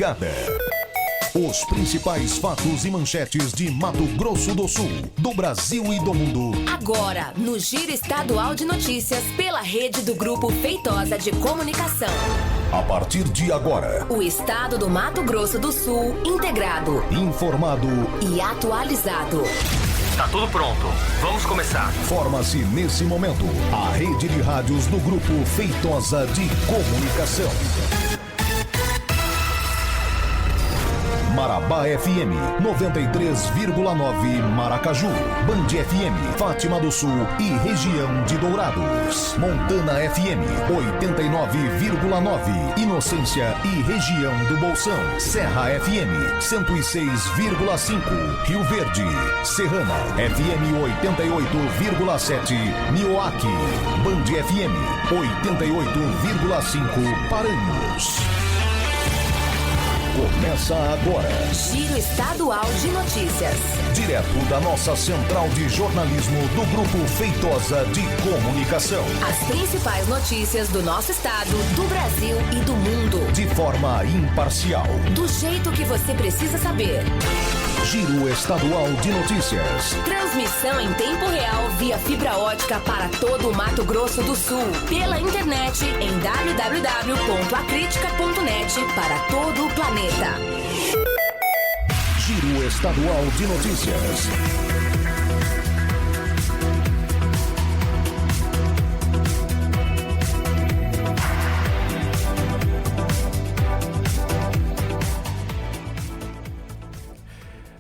ligada. Os principais fatos e manchetes de Mato Grosso do Sul, do Brasil e do mundo. Agora, no Giro Estadual de Notícias, pela rede do Grupo Feitosa de Comunicação. A partir de agora, o estado do Mato Grosso do Sul integrado, informado e atualizado. Tá tudo pronto. Vamos começar. Forma-se nesse momento a rede de rádios do Grupo Feitosa de Comunicação. Marabá FM 93,9 Maracaju, Band FM Fátima do Sul e região de Dourados, Montana FM 89,9 Inocência e região do Bolsão, Serra FM 106,5 Rio Verde, Serrana FM 88,7 Nioaque, Band FM 88,5 Paranhos. Começa agora. Giro Estadual de Notícias. Direto da nossa central de jornalismo do Grupo Feitosa de Comunicação. As principais notícias do nosso estado, do Brasil e do mundo. De forma imparcial. Do jeito que você precisa saber. Giro Estadual de Notícias. Transmissão em tempo real via fibra ótica para todo o Mato Grosso do Sul. Pela internet em www.acritica.net para todo o planeta. Giro Estadual de Notícias.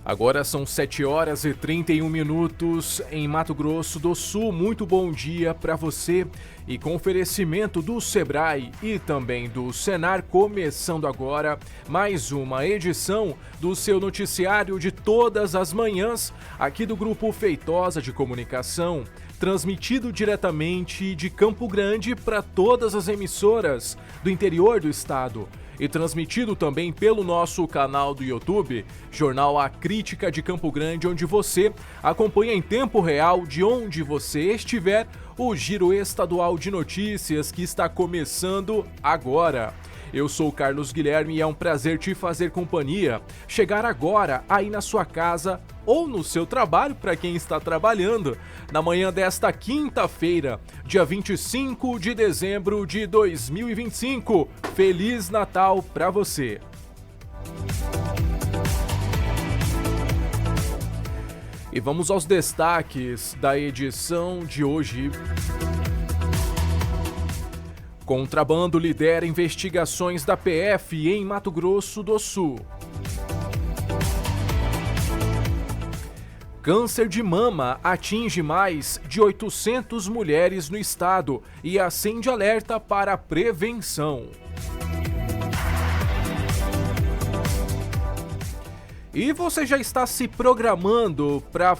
Agora são 7 horas e 31 minutos em Mato Grosso do Sul. Muito bom dia para você. E com oferecimento do Sebrae e também do Senar, começando agora mais uma edição do seu noticiário de todas as manhãs, aqui do Grupo Feitosa de Comunicação, transmitido diretamente de Campo Grande para todas as emissoras do interior do estado. E transmitido também pelo nosso canal do YouTube, Jornal A Crítica de Campo Grande, onde você acompanha em tempo real, de onde você estiver, o Giro Estadual de Notícias que está começando agora. Eu sou o Carlos Guilherme e é um prazer te fazer companhia. Chegar agora aí na sua casa ou no seu trabalho, para quem está trabalhando, na manhã desta quinta-feira, dia 25 de dezembro de 2025. Feliz Natal para você! E vamos aos destaques da edição de hoje. Contrabando lidera investigações da PF em Mato Grosso do Sul. Câncer de mama atinge mais de 800 mulheres no estado e acende alerta para a prevenção. E você já está se programando para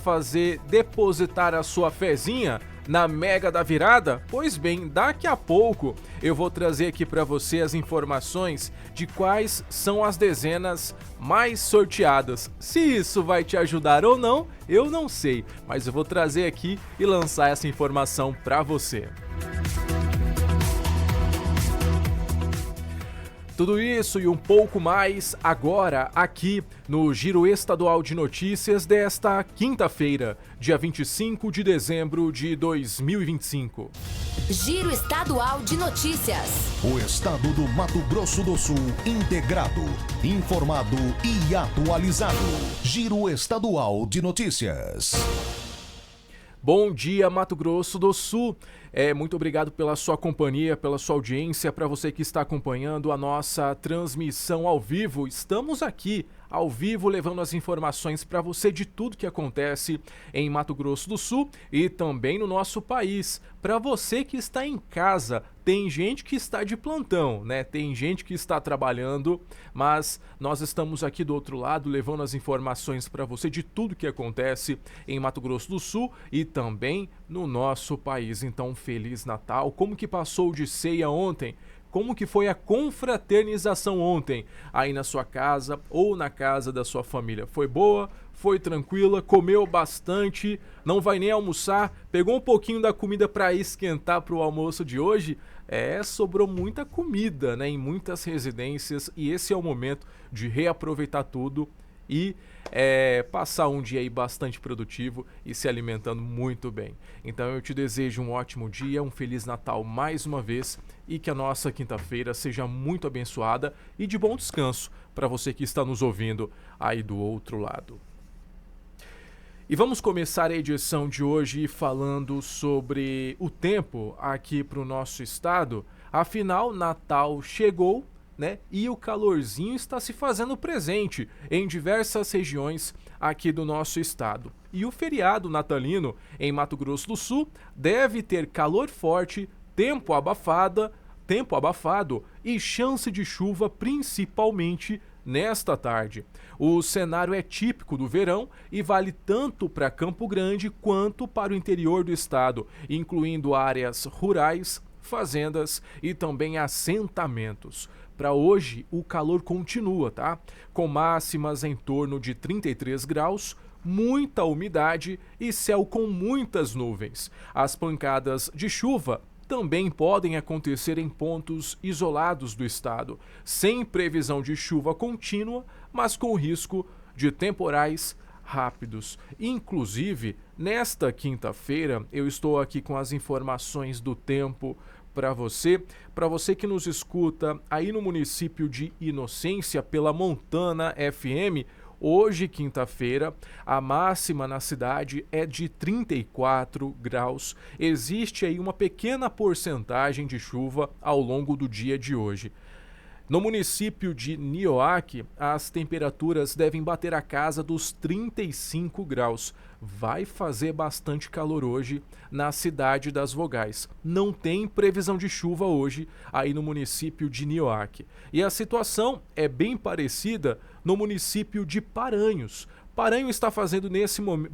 depositar a sua fezinha na Mega da Virada? Pois bem, daqui a pouco eu vou trazer aqui para você as informações de quais são as dezenas mais sorteadas. Se isso vai te ajudar ou não, eu não sei, mas eu vou trazer aqui e lançar essa informação para você. Tudo isso e um pouco mais agora aqui no Giro Estadual de Notícias desta quinta-feira, dia 25 de dezembro de 2025. Giro Estadual de Notícias. O estado do Mato Grosso do Sul integrado, informado e atualizado. Giro Estadual de Notícias. Bom dia, Mato Grosso do Sul. Muito obrigado pela sua companhia, pela sua audiência, para você que está acompanhando a nossa transmissão ao vivo. Estamos aqui ao vivo levando as informações para você de tudo que acontece em Mato Grosso do Sul e também no nosso país. Para você que está em casa, tem gente que está de plantão, né? Tem gente que está trabalhando, mas nós estamos aqui do outro lado levando as informações para você de tudo que acontece em Mato Grosso do Sul e também no nosso país. Então, Feliz Natal. Como que passou de ceia ontem? como que foi a confraternização ontem aí na sua casa ou na casa da sua família. Foi boa? Foi tranquila? Comeu bastante? Não vai nem almoçar? Pegou um pouquinho da comida para esquentar para o almoço de hoje? Sobrou muita comida, né, em muitas residências, e esse é o momento de reaproveitar tudo e passar um dia aí bastante produtivo e se alimentando muito bem. Então eu te desejo um ótimo dia, um Feliz Natal mais uma vez, e que a nossa quinta-feira seja muito abençoada e de bom descanso para você que está nos ouvindo aí do outro lado. E vamos começar a edição de hoje falando sobre o tempo aqui para o nosso estado. Afinal, Natal chegou, né? E o calorzinho está se fazendo presente em diversas regiões aqui do nosso estado. E o feriado natalino em Mato Grosso do Sul deve ter calor forte, tempo abafado e chance de chuva, principalmente nesta tarde. O cenário é típico do verão e vale tanto para Campo Grande quanto para o interior do estado, incluindo áreas rurais, fazendas e também assentamentos. Para hoje, o calor continua, tá? Com máximas em torno de 33 graus, muita umidade e céu com muitas nuvens. As pancadas de chuva também podem acontecer em pontos isolados do estado, sem previsão de chuva contínua, mas com risco de temporais rápidos. Inclusive, nesta quinta-feira, eu estou aqui com as informações do tempo para você que nos escuta aí no município de Inocência pela Montana FM. Hoje, quinta-feira, a máxima na cidade é de 34 graus. Existe aí uma pequena porcentagem de chuva ao longo do dia de hoje. No município de Nioaque, as temperaturas devem bater a casa dos 35 graus. Vai fazer bastante calor hoje na cidade das Vogais. Não tem previsão de chuva hoje aí no município de Nioaque. E a situação é bem parecida no município de Paranhos. Paranhos está fazendo nesse momento,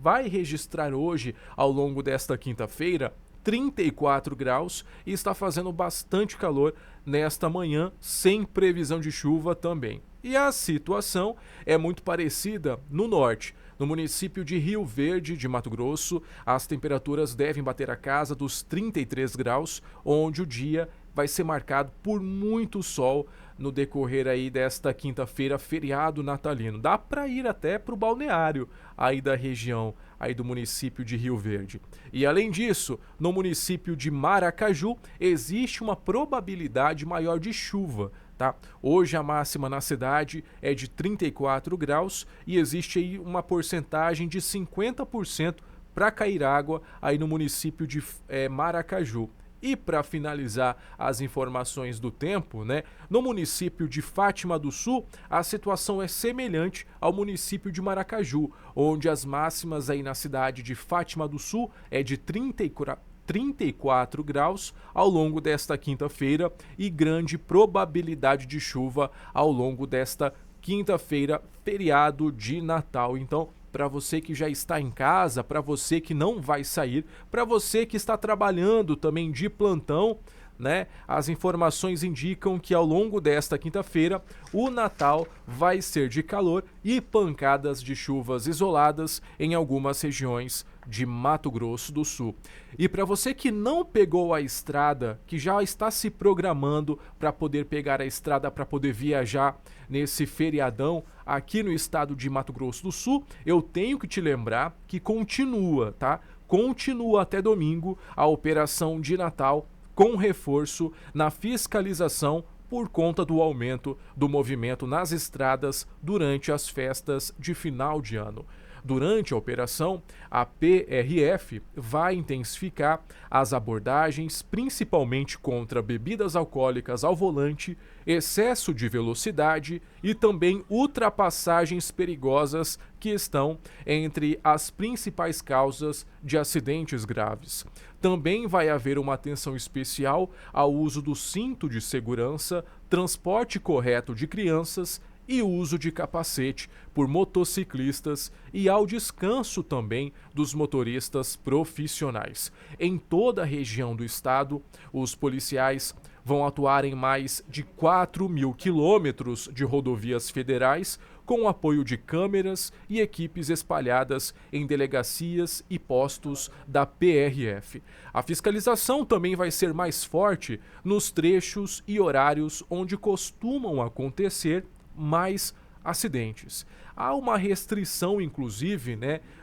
vai registrar hoje, ao longo desta quinta-feira, 34 graus e está fazendo bastante calor nesta manhã, sem previsão de chuva também. E a situação é muito parecida no norte. No município de Rio Verde, de Mato Grosso, as temperaturas devem bater a casa dos 33 graus, onde o dia vai ser marcado por muito sol no decorrer aí desta quinta-feira, feriado natalino. Dá para ir até para o balneário aí da região, aí do município de Rio Verde. E além disso, no município de Maracaju, existe uma probabilidade maior de chuva, tá? Hoje a máxima na cidade é de 34 graus e existe aí uma porcentagem de 50% para cair água aí no município de Maracaju. E para finalizar as informações do tempo, né? No município de Fátima do Sul, a situação é semelhante ao município de Maracaju, onde as máximas aí na cidade de Fátima do Sul é de 34 graus ao longo desta quinta-feira e grande probabilidade de chuva ao longo desta quinta-feira, feriado de Natal. Então, para você que já está em casa, para você que não vai sair, para você que está trabalhando também de plantão, né? As informações indicam que ao longo desta quinta-feira o Natal vai ser de calor e pancadas de chuvas isoladas em algumas regiões de Mato Grosso do Sul. E para você que não pegou a estrada, que já está se programando para poder pegar a estrada para poder viajar nesse feriadão aqui no estado de Mato Grosso do Sul, eu tenho que te lembrar que continua, tá? Continua até domingo a operação de Natal com reforço na fiscalização por conta do aumento do movimento nas estradas durante as festas de final de ano. Durante a operação, a PRF vai intensificar as abordagens, principalmente contra bebidas alcoólicas ao volante, excesso de velocidade e também ultrapassagens perigosas, que estão entre as principais causas de acidentes graves. Também vai haver uma atenção especial ao uso do cinto de segurança, transporte correto de crianças e uso de capacete por motociclistas e ao descanso também dos motoristas profissionais. Em toda a região do estado, os policiais vão atuar em mais de 4.000 quilômetros de rodovias federais, com o apoio de câmeras e equipes espalhadas em delegacias e postos da PRF. A fiscalização também vai ser mais forte nos trechos e horários onde costumam acontecer mais acidentes. Há uma restrição, inclusive,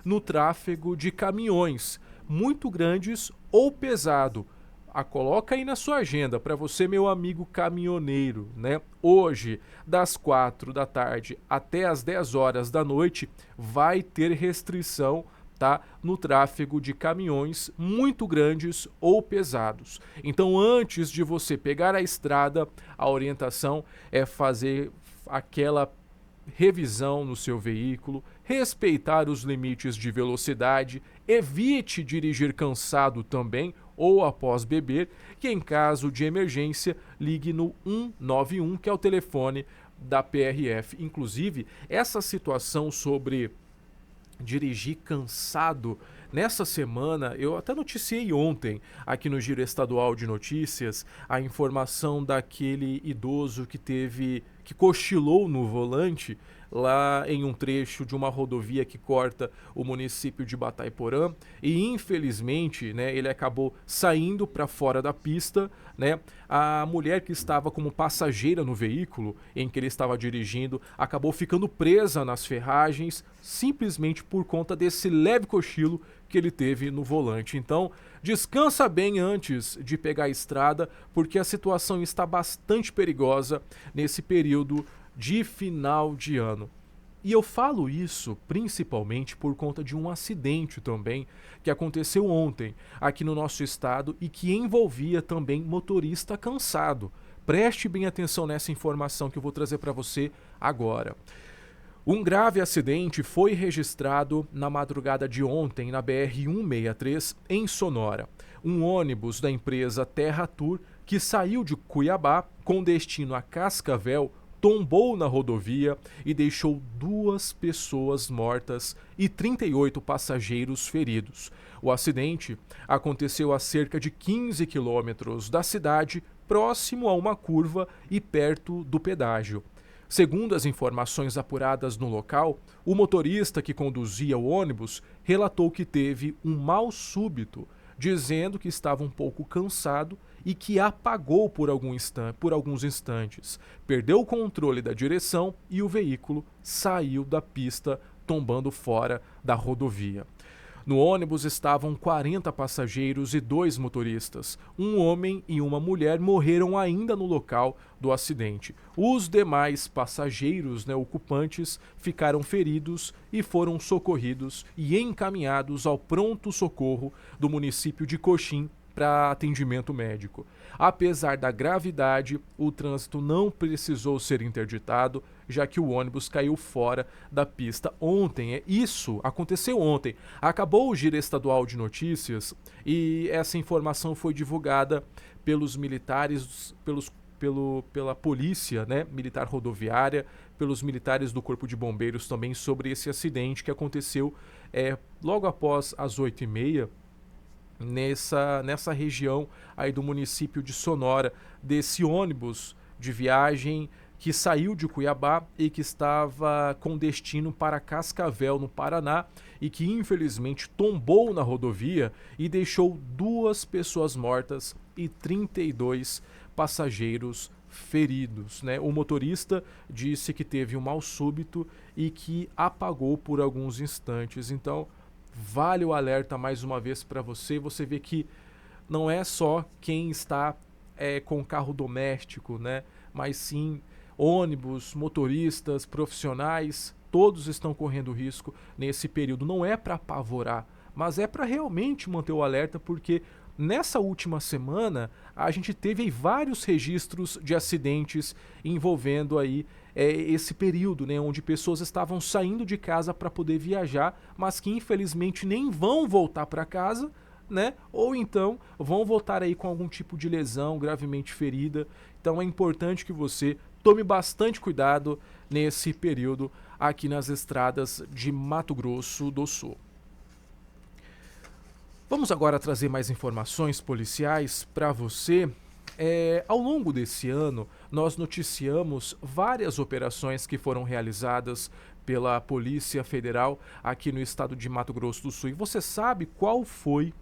no tráfego de caminhões, muito grandes ou pesado. Coloca aí na sua agenda para você, meu amigo caminhoneiro, Hoje, das 4 da tarde até as 10 horas da noite, vai ter restrição, tá, no tráfego de caminhões muito grandes ou pesados. Então, antes de você pegar a estrada, a orientação é fazer aquela revisão no seu veículo, respeitar os limites de velocidade, evite dirigir cansado também ou após beber, que em caso de emergência ligue no 191, que é o telefone da PRF. Inclusive, essa situação sobre dirigir cansado, nessa semana, eu até noticiei ontem aqui no Giro Estadual de Notícias a informação daquele idoso que cochilou no volante lá em um trecho de uma rodovia que corta o município de Batayporã e infelizmente, ele acabou saindo para fora da pista, A mulher que estava como passageira no veículo em que ele estava dirigindo acabou ficando presa nas ferragens simplesmente por conta desse leve cochilo que ele teve no volante. Então, descansa bem antes de pegar a estrada, porque a situação está bastante perigosa nesse período de final de ano. E eu falo isso principalmente por conta de um acidente também que aconteceu ontem aqui no nosso estado e que envolvia também motorista cansado. Preste bem atenção nessa informação que eu vou trazer para você agora. Um grave acidente foi registrado na madrugada de ontem na BR-163 em Sonora. Um ônibus da empresa Terra Tour que saiu de Cuiabá com destino a Cascavel tombou na rodovia e deixou 2 pessoas mortas e 38 passageiros feridos. O acidente aconteceu a cerca de 15 quilômetros da cidade, próximo a uma curva e perto do pedágio. Segundo as informações apuradas no local, o motorista que conduzia o ônibus relatou que teve um mal súbito, dizendo que estava um pouco cansado e que apagou por alguns instantes. Perdeu o controle da direção e o veículo saiu da pista, tombando fora da rodovia. No ônibus estavam 40 passageiros e 2 motoristas. Um homem e uma mulher morreram ainda no local do acidente. Os demais passageiros, ocupantes, ficaram feridos e foram socorridos e encaminhados ao pronto-socorro do município de Coxim para atendimento médico. Apesar da gravidade, o trânsito não precisou ser interditado, já que o ônibus caiu fora da pista ontem. Isso aconteceu ontem. Acabou o Giro Estadual de Notícias e essa informação foi divulgada pelos militares, pela polícia, militar rodoviária, pelos militares do Corpo de Bombeiros também sobre esse acidente que aconteceu logo após as 8h30, nessa região aí do município de Sonora, desse ônibus de viagem que saiu de Cuiabá e que estava com destino para Cascavel, no Paraná, e que infelizmente tombou na rodovia e deixou 2 pessoas mortas e 32 passageiros feridos. O motorista disse que teve um mal súbito e que apagou por alguns instantes. Então, vale o alerta mais uma vez para você. Você vê que não é só quem está com carro doméstico, mas sim ônibus, motoristas, profissionais, todos estão correndo risco nesse período. Não é para apavorar, mas é para realmente manter o alerta, porque nessa última semana a gente teve aí vários registros de acidentes envolvendo aí esse período, onde pessoas estavam saindo de casa para poder viajar, mas que infelizmente nem vão voltar para casa, ou então vão voltar aí com algum tipo de lesão gravemente ferida. Então é importante que você tome bastante cuidado nesse período aqui nas estradas de Mato Grosso do Sul. Vamos agora trazer mais informações policiais para você. Ao longo desse ano, nós noticiamos várias operações que foram realizadas pela Polícia Federal aqui no estado de Mato Grosso do Sul. E você sabe qual foi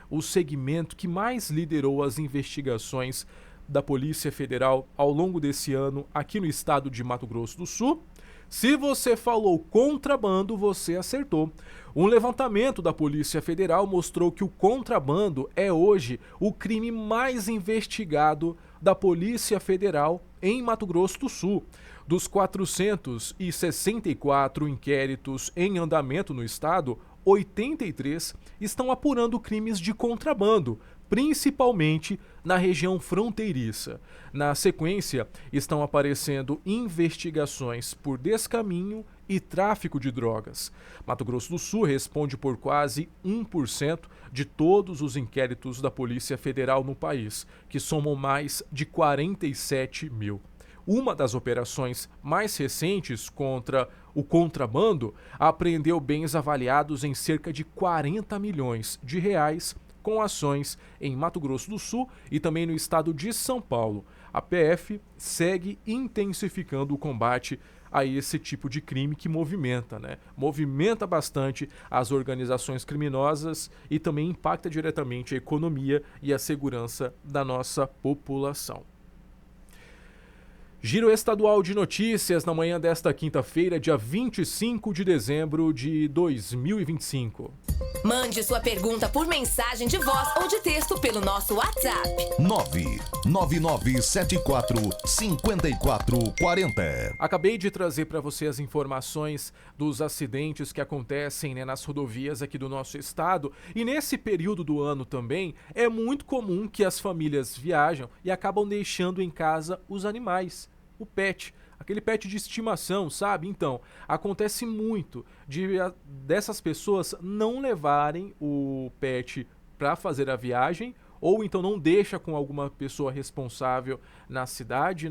o segmento que mais liderou as investigações da Polícia Federal ao longo desse ano aqui no estado de Mato Grosso do Sul? Se você falou contrabando, você acertou. Um levantamento da Polícia Federal mostrou que o contrabando é hoje o crime mais investigado da Polícia Federal em Mato Grosso do Sul. Dos 464 inquéritos em andamento no estado, 83 estão apurando crimes de contrabando, principalmente na região fronteiriça. Na sequência, estão aparecendo investigações por descaminho e tráfico de drogas. Mato Grosso do Sul responde por quase 1% de todos os inquéritos da Polícia Federal no país, que somam mais de 47 mil. Uma das operações mais recentes contra o contrabando apreendeu bens avaliados em cerca de 40 milhões de reais, com ações em Mato Grosso do Sul e também no estado de São Paulo. A PF segue intensificando o combate a esse tipo de crime que movimenta bastante as organizações criminosas e também impacta diretamente a economia e a segurança da nossa população. Giro Estadual de Notícias na manhã desta quinta-feira, dia 25 de dezembro de 2025. Mande sua pergunta por mensagem de voz ou de texto pelo nosso WhatsApp. 99974-5440. Acabei de trazer para você as informações dos acidentes que acontecem nas rodovias aqui do nosso estado. E nesse período do ano também é muito comum que as famílias viajam e acabam deixando em casa os animais. O pet, aquele pet de estimação, sabe? Então, acontece muito dessas pessoas não levarem o pet para fazer a viagem, ou então não deixa com alguma pessoa responsável na cidade,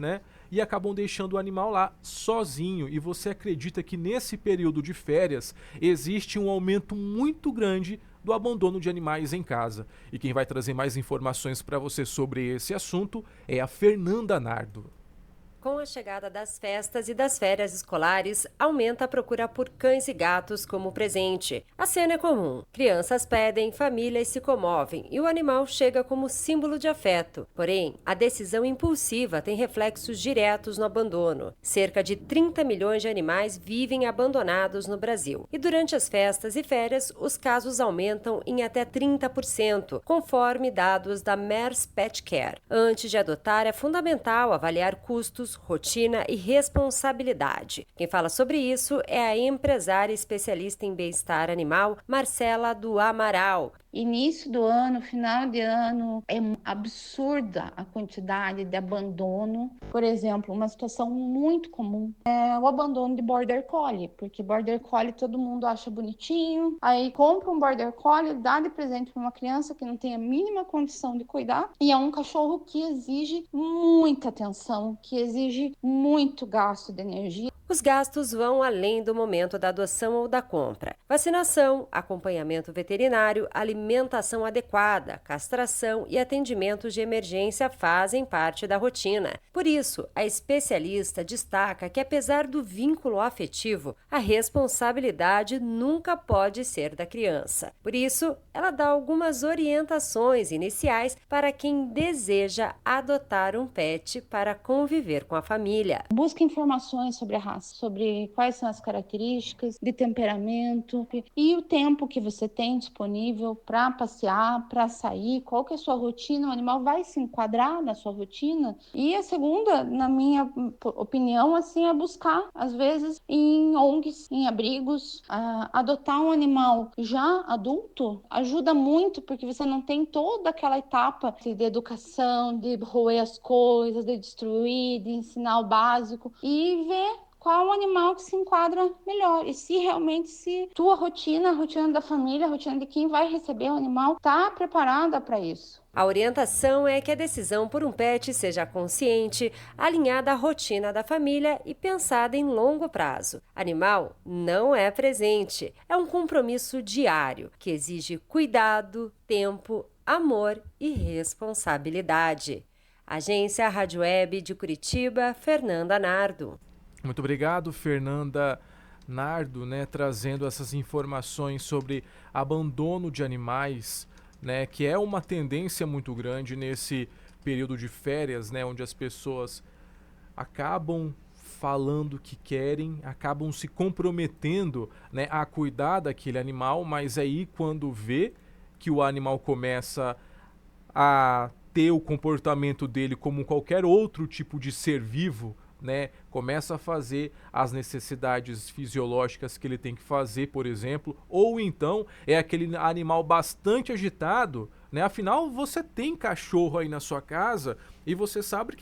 e acabam deixando o animal lá sozinho. E você acredita que nesse período de férias existe um aumento muito grande do abandono de animais em casa? E quem vai trazer mais informações para você sobre esse assunto é a Fernanda Nardo. Com a chegada das festas e das férias escolares, aumenta a procura por cães e gatos como presente. A cena é comum. Crianças pedem, famílias se comovem e o animal chega como símbolo de afeto. Porém, a decisão impulsiva tem reflexos diretos no abandono. Cerca de 30 milhões de animais vivem abandonados no Brasil. E durante as festas e férias, os casos aumentam em até 30%, conforme dados da Mers Pet Care. Antes de adotar, é fundamental avaliar custos, rotina e responsabilidade. Quem fala sobre isso é a empresária especialista em bem-estar animal, Marcela do Amaral. Início do ano, final de ano, é absurda a quantidade de abandono. Por exemplo, uma situação muito comum é o abandono de Border Collie, porque Border Collie todo mundo acha bonitinho, aí compra um Border Collie, dá de presente para uma criança que não tem a mínima condição de cuidar, e é um cachorro que exige muita atenção, que exige muito gasto de energia. Os gastos vão além do momento da adoção ou da compra. Vacinação, acompanhamento veterinário, alimentação adequada, castração e atendimentos de emergência fazem parte da rotina. Por isso, a especialista destaca que, apesar do vínculo afetivo, a responsabilidade nunca pode ser da criança. Por isso, ela dá algumas orientações iniciais para quem deseja adotar um pet para conviver com a família. Busque informações sobre a raça, sobre quais são as características de temperamento e o tempo que você tem disponível para passear, para sair, qual que é a sua rotina, o animal vai se enquadrar na sua rotina. E a segunda, na minha opinião, assim, é buscar, às vezes, em ONGs, em abrigos, adotar um animal já adulto ajuda muito, porque você não tem toda aquela etapa de educação, de roer as coisas, de destruir, de ensinar o básico e ver qual o animal que se enquadra melhor. E se realmente, se tua rotina, a rotina da família, a rotina de quem vai receber o animal, está preparada para isso. A orientação é que a decisão por um pet seja consciente, alinhada à rotina da família e pensada em longo prazo. Animal não é presente, é um compromisso diário que exige cuidado, tempo, amor e responsabilidade. Agência Rádio Web de Curitiba, Fernanda Nardo. Muito obrigado, Fernanda Nardo, né, trazendo essas informações sobre abandono de animais, né, que é uma tendência muito grande nesse período de férias, né, onde as pessoas acabam falando que querem, acabam se comprometendo, né, a cuidar daquele animal, mas aí quando vê que o animal começa a ter o comportamento dele como qualquer outro tipo de ser vivo, né, começa a fazer as necessidades fisiológicas que ele tem que fazer, por exemplo, ou então é aquele animal bastante agitado, né? Afinal, você tem cachorro aí na sua casa e você sabe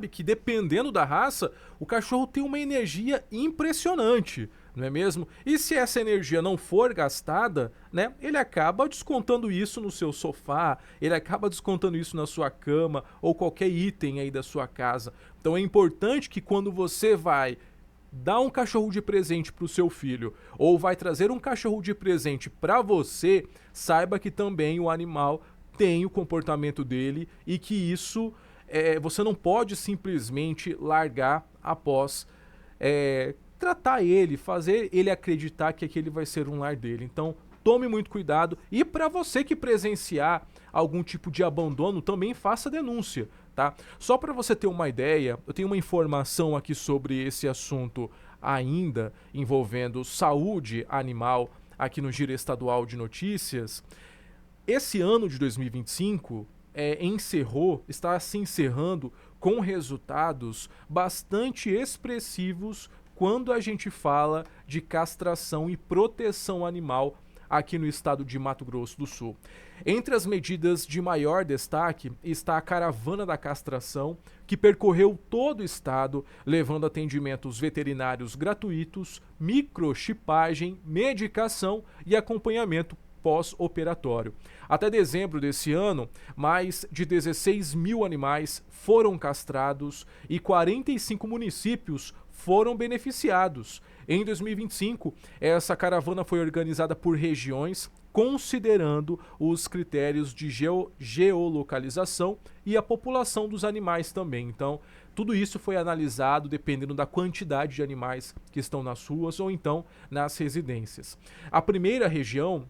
que dependendo da raça, o cachorro tem uma energia impressionante, não é mesmo? E se essa energia não for gastada, né, ele acaba descontando isso no seu sofá, ele acaba descontando isso na sua cama ou qualquer item aí da sua casa. Então é importante que quando você vai dar um cachorro de presente para o seu filho ou vai trazer um cachorro de presente para você, saiba que também o animal tem o comportamento dele e que isso você não pode simplesmente largar após tratar ele, fazer ele acreditar que aquele vai ser um lar dele. Então, tome muito cuidado e para você que presenciar algum tipo de abandono, também faça denúncia, tá? Só para você ter uma ideia, eu tenho uma informação aqui sobre esse assunto ainda envolvendo saúde animal aqui no Giro Estadual de Notícias. Esse ano de 2025 está se encerrando com resultados bastante expressivos quando a gente fala de castração e proteção animal aqui no estado de Mato Grosso do Sul. Entre as medidas de maior destaque está a Caravana da Castração, que percorreu todo o estado, levando atendimentos veterinários gratuitos, microchipagem, medicação e acompanhamento pós-operatório. Até dezembro desse ano, mais de 16 mil animais foram castrados e 45 municípios foram beneficiados. Em 2025, essa caravana foi organizada por regiões, considerando os critérios de geolocalização e a população dos animais também. Então, tudo isso foi analisado dependendo da quantidade de animais que estão nas ruas ou então nas residências. A primeira região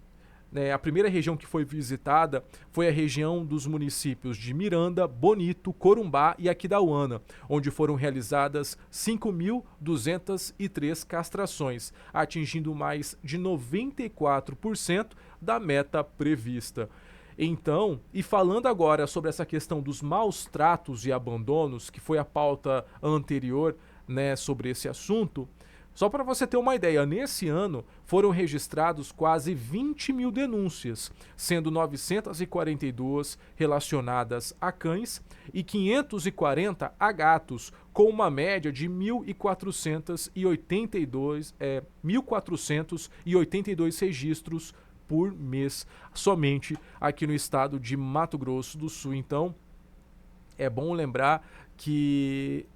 que foi visitada foi a região dos municípios de Miranda, Bonito, Corumbá e Aquidauana, onde foram realizadas 5.203 castrações, atingindo mais de 94% da meta prevista. Então, e falando agora sobre essa questão dos maus tratos e abandonos, que foi a pauta anterior, né, sobre esse assunto, só para você ter uma ideia, nesse ano foram registrados quase 20 mil denúncias, sendo 942 relacionadas a cães e 540 a gatos, com uma média de 1.482 registros por mês, somente aqui no estado de Mato Grosso do Sul. Então, é bom lembrar que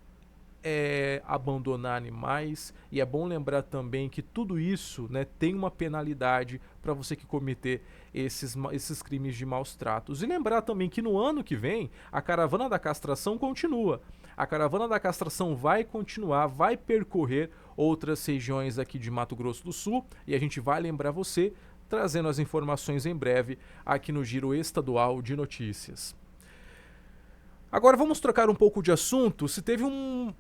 abandonar animais, e é bom lembrar também que tudo isso, né, tem uma penalidade para você que cometer esses crimes de maus tratos. E lembrar também que no ano que vem a Caravana da Castração continua. A Caravana da Castração vai continuar, vai percorrer outras regiões aqui de Mato Grosso do Sul, e a gente vai lembrar você, trazendo as informações em breve aqui no Giro Estadual de Notícias. Agora vamos trocar um pouco de assunto. Se teve um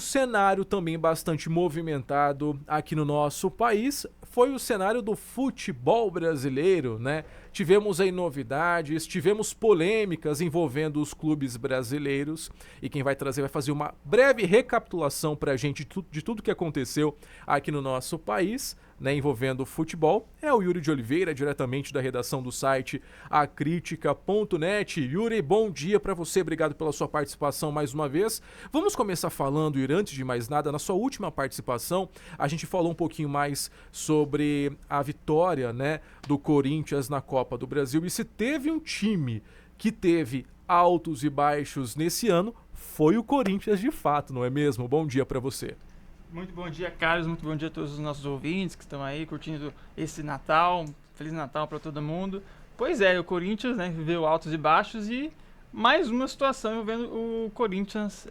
cenário também bastante movimentado aqui no nosso país, foi o cenário do futebol brasileiro, né? Tivemos aí novidades, tivemos polêmicas envolvendo os clubes brasileiros, e quem vai fazer uma breve recapitulação pra gente de tudo que aconteceu aqui no nosso país, né, envolvendo o futebol, é o Yuri de Oliveira, diretamente da redação do site acritica.net. Yuri, bom dia para você, obrigado pela sua participação mais uma vez. Vamos começar falando, Yuri, antes de mais nada, na sua última participação, a gente falou um pouquinho mais sobre a vitória, né, do Corinthians na Copa do Brasil, e se teve um time que teve altos e baixos nesse ano, foi o Corinthians de fato, não é mesmo? Bom dia para você. Muito bom dia, Carlos. Muito bom dia a todos os nossos ouvintes que estão aí curtindo esse Natal. Feliz Natal para todo mundo. Pois é, o Corinthians, né, viveu altos e baixos e mais uma situação envolvendo o Corinthians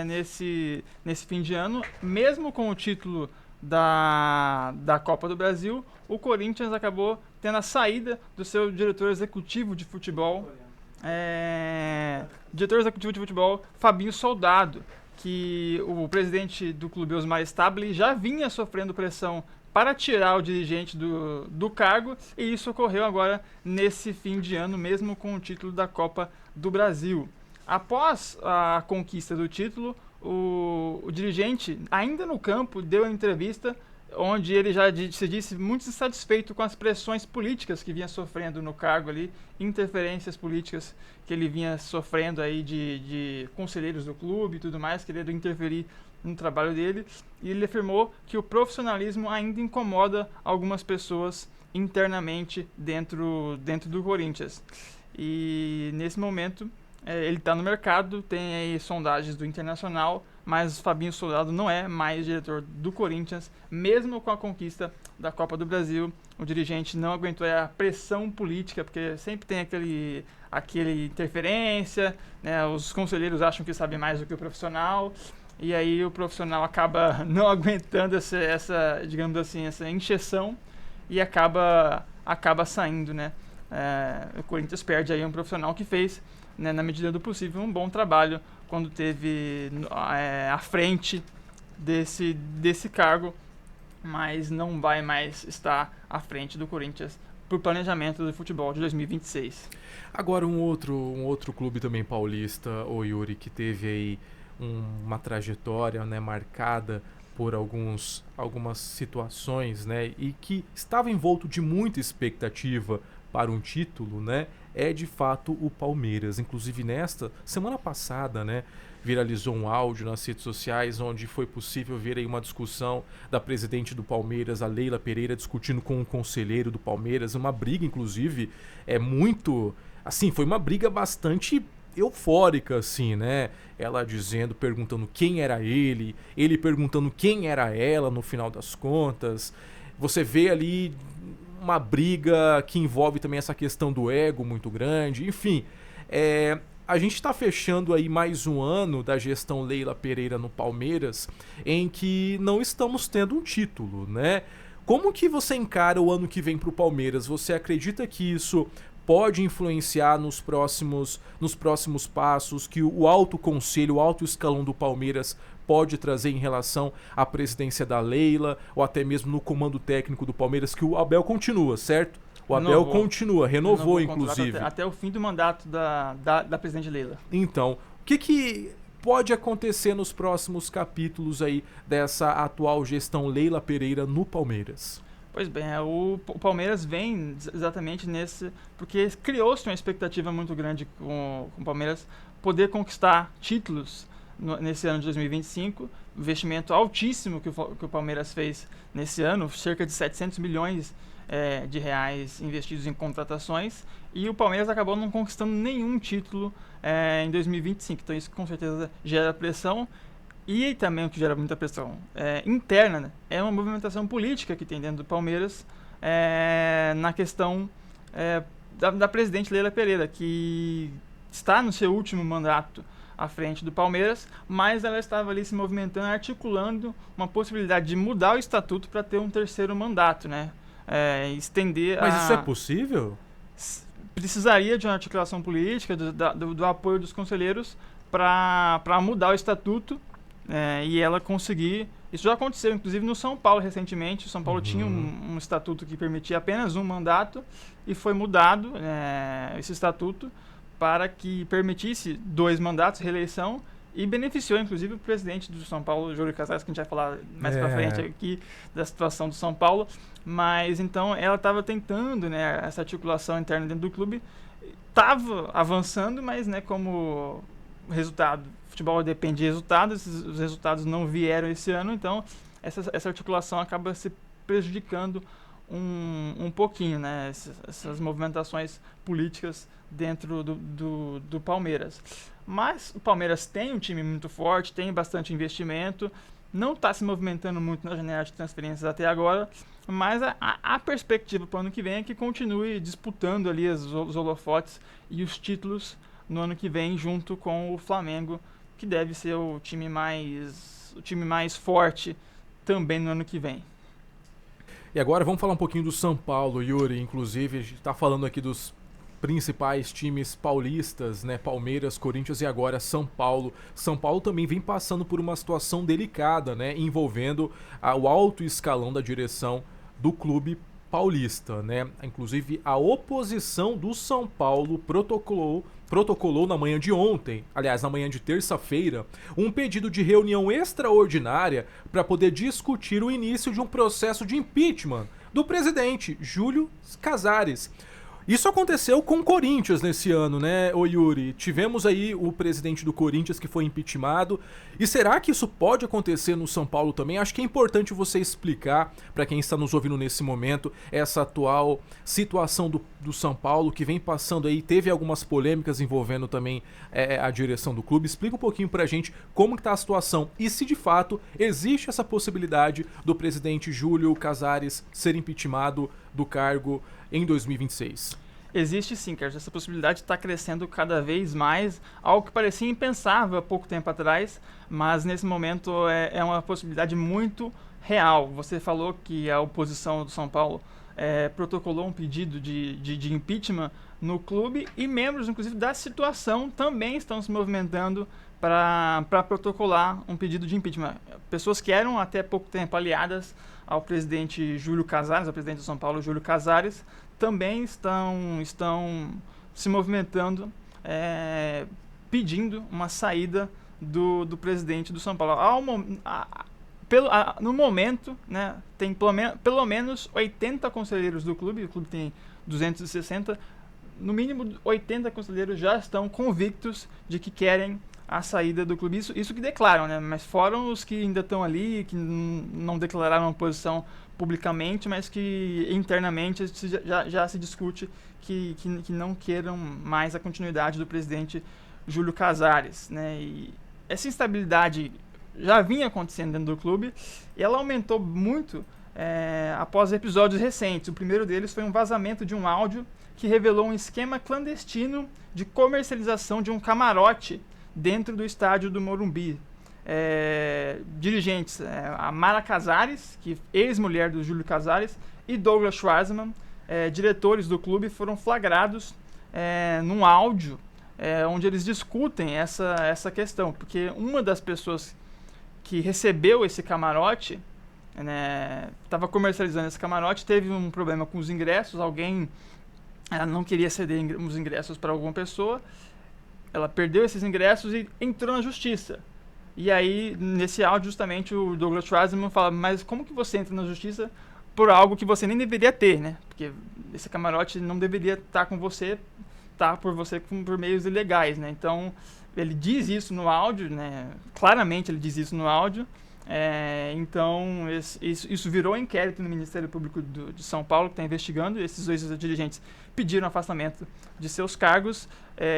nesse fim de ano. Mesmo com o título da Copa do Brasil, o Corinthians acabou tendo a saída do seu diretor executivo de futebol, Fabinho Soldado, que o presidente do clube, Osmar Stabile, já vinha sofrendo pressão para tirar o dirigente do cargo, e isso ocorreu agora nesse fim de ano, mesmo com o título da Copa do Brasil. Após a conquista do título, o dirigente, ainda no campo, deu uma entrevista onde ele já se disse muito insatisfeito com as pressões políticas que vinha sofrendo no cargo ali, interferências políticas que ele vinha sofrendo aí de conselheiros do clube e tudo mais, querendo interferir no trabalho dele, e ele afirmou que o profissionalismo ainda incomoda algumas pessoas internamente dentro do Corinthians. E nesse momento ele está no mercado, tem aí sondagens do Internacional, mas Fabinho Soldado não é mais diretor do Corinthians, mesmo com a conquista da Copa do Brasil. O dirigente não aguentou a pressão política, porque sempre tem aquele interferência, né? Os conselheiros acham que sabem mais do que o profissional, e aí o profissional acaba não aguentando essa digamos assim, essa encheção e acaba saindo, né? O Corinthians perde aí um profissional que fez, né, na medida do possível, um bom trabalho quando teve à frente desse cargo, mas não vai mais estar à frente do Corinthians para o planejamento do futebol de 2026. Agora um outro clube também paulista, o Yuri, que teve aí uma trajetória, né, marcada por algumas situações, né, e que estava envolto de muita expectativa para um título, né, é de fato o Palmeiras. Inclusive nesta semana passada, né, viralizou um áudio nas redes sociais onde foi possível ver aí uma discussão da presidente do Palmeiras, a Leila Pereira, discutindo com um conselheiro do Palmeiras, uma briga inclusive foi uma briga bastante eufórica, assim, né? Ela perguntando quem era ele perguntando quem era ela no final das contas. Você vê ali uma briga que envolve também essa questão do ego muito grande, enfim. A gente está fechando aí mais um ano da gestão Leila Pereira no Palmeiras, em que não estamos tendo um título, né? Como que você encara o ano que vem para o Palmeiras? Você acredita que isso pode influenciar nos próximos passos que o alto conselho, o alto escalão do Palmeiras pode trazer em relação à presidência da Leila, ou até mesmo no comando técnico do Palmeiras, que o Abel continua, certo? O Abel renovou inclusive. Até o fim do mandato da presidente Leila. Então, o que pode acontecer nos próximos capítulos aí dessa atual gestão Leila Pereira no Palmeiras? Pois bem, o Palmeiras vem exatamente porque criou-se uma expectativa muito grande com o Palmeiras poder conquistar títulos nesse ano de 2025, investimento altíssimo que o Palmeiras fez nesse ano, cerca de 700 milhões de reais investidos em contratações, e o Palmeiras acabou não conquistando nenhum título em 2025, então isso com certeza gera pressão. E também o que gera muita pressão interna, né, é uma movimentação política que tem dentro do Palmeiras na questão da presidente Leila Pereira, que está no seu último mandato à frente do Palmeiras, mas ela estava ali se movimentando, articulando uma possibilidade de mudar o estatuto para ter um terceiro mandato, né? Estender. Mas isso é possível? Precisaria de uma articulação política, do apoio dos conselheiros para mudar o estatuto. E ela conseguir. Isso já aconteceu, inclusive, no São Paulo recentemente. O São Paulo tinha um estatuto que permitia apenas um mandato e foi mudado esse estatuto para que permitisse 2 mandatos, reeleição, e beneficiou, inclusive, o presidente do São Paulo, Júlio Casares, que a gente vai falar mais pra frente aqui da situação do São Paulo. Mas, então, ela estava tentando, né, essa articulação interna dentro do clube. Estava avançando, mas, né, como resultado, futebol depende de resultados, os resultados não vieram esse ano, então essa articulação acaba se prejudicando um pouquinho, né, essas movimentações políticas dentro do Palmeiras. Mas o Palmeiras tem um time muito forte, tem bastante investimento, não está se movimentando muito na janela de transferências até agora, mas a perspectiva para o ano que vem é que continue disputando ali os holofotes e os títulos no ano que vem, junto com o Flamengo, que deve ser o time mais forte também no ano que vem. E agora vamos falar um pouquinho do São Paulo, Yuri. Inclusive, a gente está falando aqui dos principais times paulistas, né? Palmeiras, Corinthians e agora São Paulo. São Paulo também vem passando por uma situação delicada, né? Envolvendo o alto escalão da direção do clube paulista, né? Inclusive, a oposição do São Paulo protocolou na manhã de ontem, aliás, na manhã de terça-feira, um pedido de reunião extraordinária para poder discutir o início de um processo de impeachment do presidente Júlio Casares. Isso aconteceu com o Corinthians nesse ano, né, ô Yuri? Tivemos aí o presidente do Corinthians que foi impeachmentado. E será que isso pode acontecer no São Paulo também? Acho que é importante você explicar para quem está nos ouvindo nesse momento essa atual situação do São Paulo, que vem passando aí, teve algumas polêmicas envolvendo também a direção do clube. Explica um pouquinho pra gente como que tá a situação e se de fato existe essa possibilidade do presidente Júlio Casares ser impeachmentado do cargo em 2026. Existe sim, Carlos. Essa possibilidade está crescendo cada vez mais, algo que parecia impensável há pouco tempo atrás, mas nesse momento é uma possibilidade muito real. Você falou que a oposição do São Paulo protocolou um pedido de impeachment no clube e membros, inclusive, da situação também estão se movimentando para protocolar um pedido de impeachment. Pessoas que eram até pouco tempo aliadas ao presidente Júlio Casares, ao presidente de São Paulo, Júlio Casares, também estão se movimentando, pedindo uma saída do presidente do São Paulo. No momento, né, tem pelo menos 80 conselheiros do clube, o clube tem 260, no mínimo 80 conselheiros já estão convictos de que querem a saída do clube. Isso que declaram, né? Mas foram os que ainda estão ali, que não declararam a posição publicamente, mas que internamente já se discute que não queiram mais a continuidade do presidente Júlio Casares, né? E essa instabilidade já vinha acontecendo dentro do clube e ela aumentou muito após episódios recentes. O primeiro deles foi um vazamento de um áudio que revelou um esquema clandestino de comercialização de um camarote dentro do estádio do Morumbi. Dirigentes, a Mara Casares, que ex-mulher do Júlio Casares, e Douglas Schwarzman, diretores do clube, foram flagrados num áudio onde eles discutem essa questão, porque uma das pessoas que recebeu esse camarote, estava comercializando esse camarote, teve um problema com os ingressos, alguém não queria ceder os ingressos para alguma pessoa, ela perdeu esses ingressos e entrou na justiça. E aí, nesse áudio, justamente, o Douglas Schwarzman fala, mas como que você entra na justiça por algo que você nem deveria ter, né? Porque esse camarote não deveria estar com você, tá por você por meios ilegais, né? Então, ele diz isso no áudio, né? Claramente ele diz isso no áudio. Então, isso virou inquérito no Ministério Público de São Paulo, que está investigando. Esses dois dirigentes pediram afastamento de seus cargos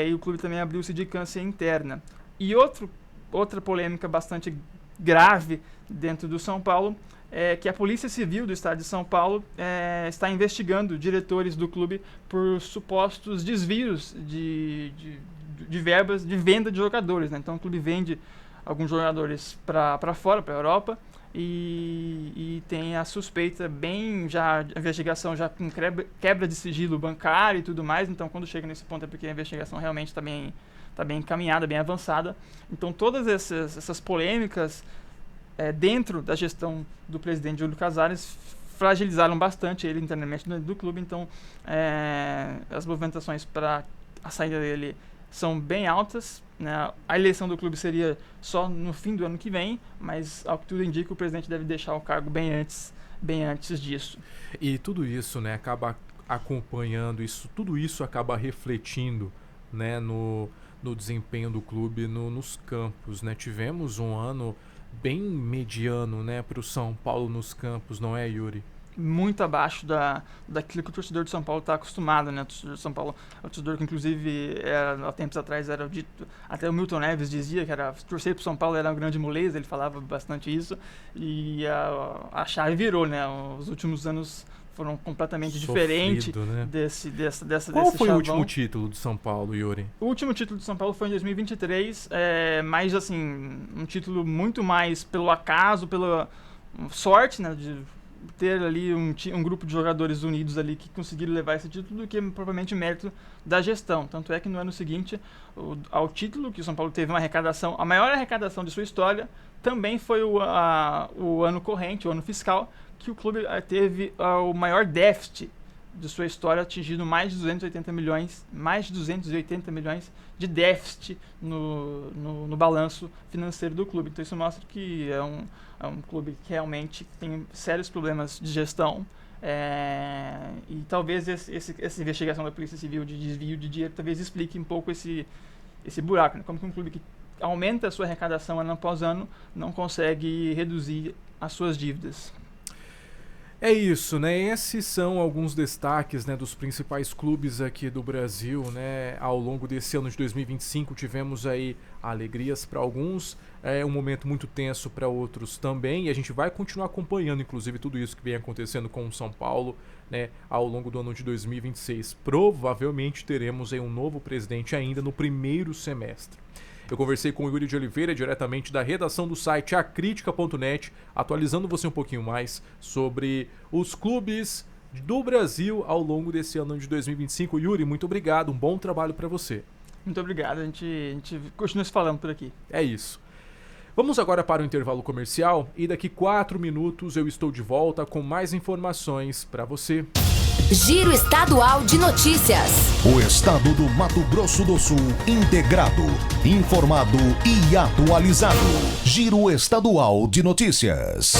e o clube também abriu sindicância interna. E outra polêmica bastante grave dentro do São Paulo é que a Polícia Civil do Estado de São Paulo está investigando diretores do clube por supostos desvios de verbas de venda de jogadores, né? Então o clube vende alguns jogadores para fora, para a Europa, e tem a suspeita a investigação já com quebra de sigilo bancário e tudo mais. Então quando chega nesse ponto é porque a investigação realmente está bem encaminhada, bem avançada. Então todas essas polêmicas dentro da gestão do presidente Júlio Casares fragilizaram bastante ele internamente do clube. Então as movimentações para a saída dele são bem altas, né? A eleição do clube seria só no fim do ano que vem, mas ao que tudo indica o presidente deve deixar o cargo bem antes disso. E tudo isso, né, acaba acompanhando isso, tudo isso acaba refletindo, né, no desempenho do clube nos campos, né? Tivemos um ano bem mediano, né, para o São Paulo nos campos, não é, Yuri? muito abaixo daquilo que o torcedor de São Paulo está acostumado, né? O torcedor de São Paulo é um torcedor que, inclusive, há tempos atrás era dito, até o Milton Neves dizia que torcer para o São Paulo era uma grande moleza, ele falava bastante isso, e a chave virou, né? Os últimos anos foram completamente diferentes, né? desse Qual foi chavão. o último título do São Paulo, Yuri? O último título do São Paulo foi em 2023, mas assim, um título muito mais pelo acaso, pela sorte, né, de ter ali um grupo de jogadores unidos ali que conseguiram levar esse título, do que propriamente mérito da gestão. Tanto é que no ano seguinte, ao título, que o São Paulo teve uma arrecadação, a maior arrecadação de sua história, também foi o ano corrente, o ano fiscal, que o clube teve o maior déficit de sua história, atingindo mais de 280 milhões de déficit no balanço financeiro do clube. Então isso mostra que é um clube que realmente tem sérios problemas de gestão, e talvez essa investigação da Polícia Civil de desvio de dinheiro talvez explique um pouco esse buraco, né? Como que um clube que aumenta a sua arrecadação ano após ano não consegue reduzir as suas dívidas. É isso, né? Esses são alguns destaques, né, dos principais clubes aqui do Brasil, né? Ao longo desse ano de 2025 tivemos aí alegrias para alguns, um momento muito tenso para outros também, e a gente vai continuar acompanhando, inclusive, tudo isso que vem acontecendo com o São Paulo, né, ao longo do ano de 2026. Provavelmente teremos aí um novo presidente ainda no primeiro semestre. Eu conversei com o Yuri de Oliveira, diretamente da redação do site acritica.net, atualizando você um pouquinho mais sobre os clubes do Brasil ao longo desse ano de 2025. Yuri, muito obrigado, um bom trabalho para você. Muito obrigado, a gente continua se falando por aqui. É isso. Vamos agora para o intervalo comercial e daqui 4 minutos eu estou de volta com mais informações para você. Giro Estadual de Notícias. O estado do Mato Grosso do Sul integrado, informado e atualizado. Giro Estadual de Notícias.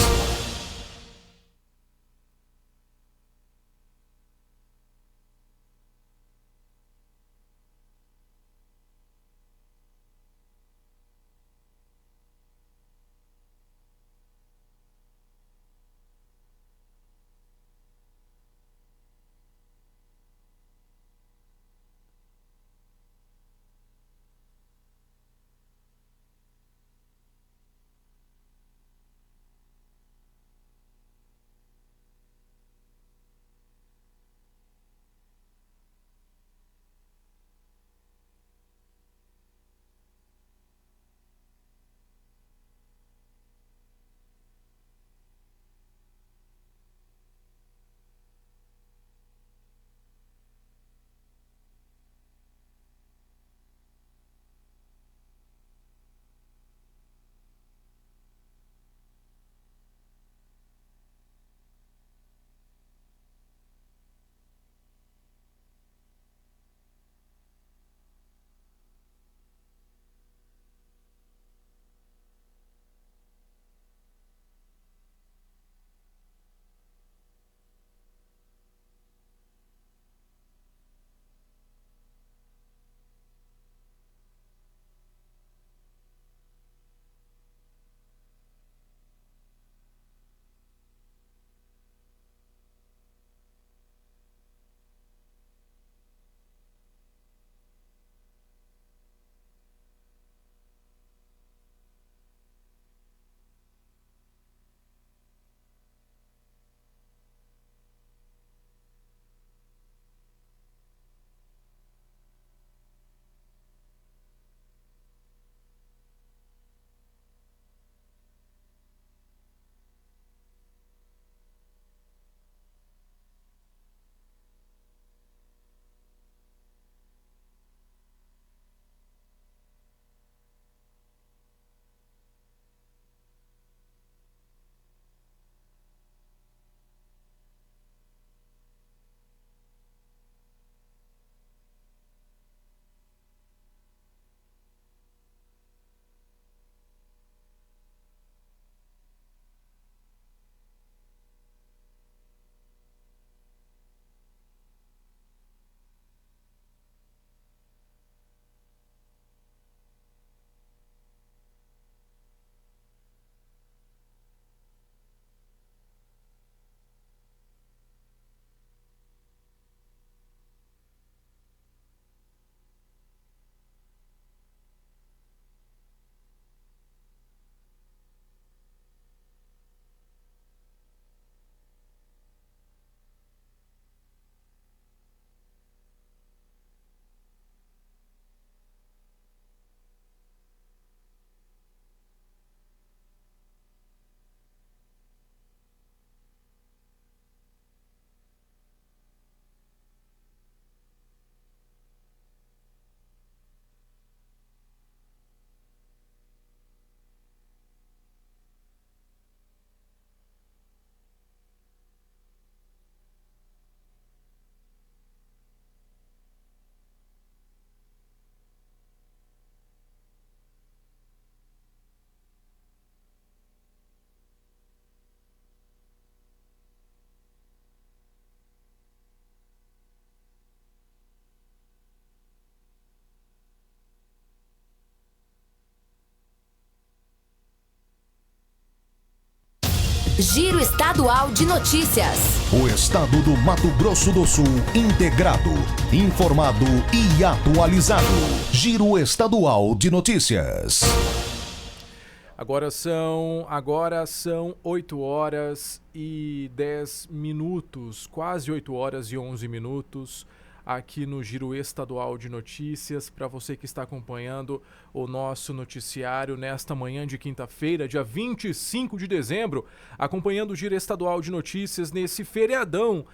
Giro Estadual de Notícias. O estado do Mato Grosso do Sul integrado, informado e atualizado. Giro Estadual de Notícias. Agora são 8 horas e 10 minutos, quase 8 horas e 11 minutos, aqui no Giro Estadual de Notícias, para você que está acompanhando o nosso noticiário nesta manhã de quinta-feira, dia 25 de dezembro, acompanhando o Giro Estadual de Notícias nesse feriadão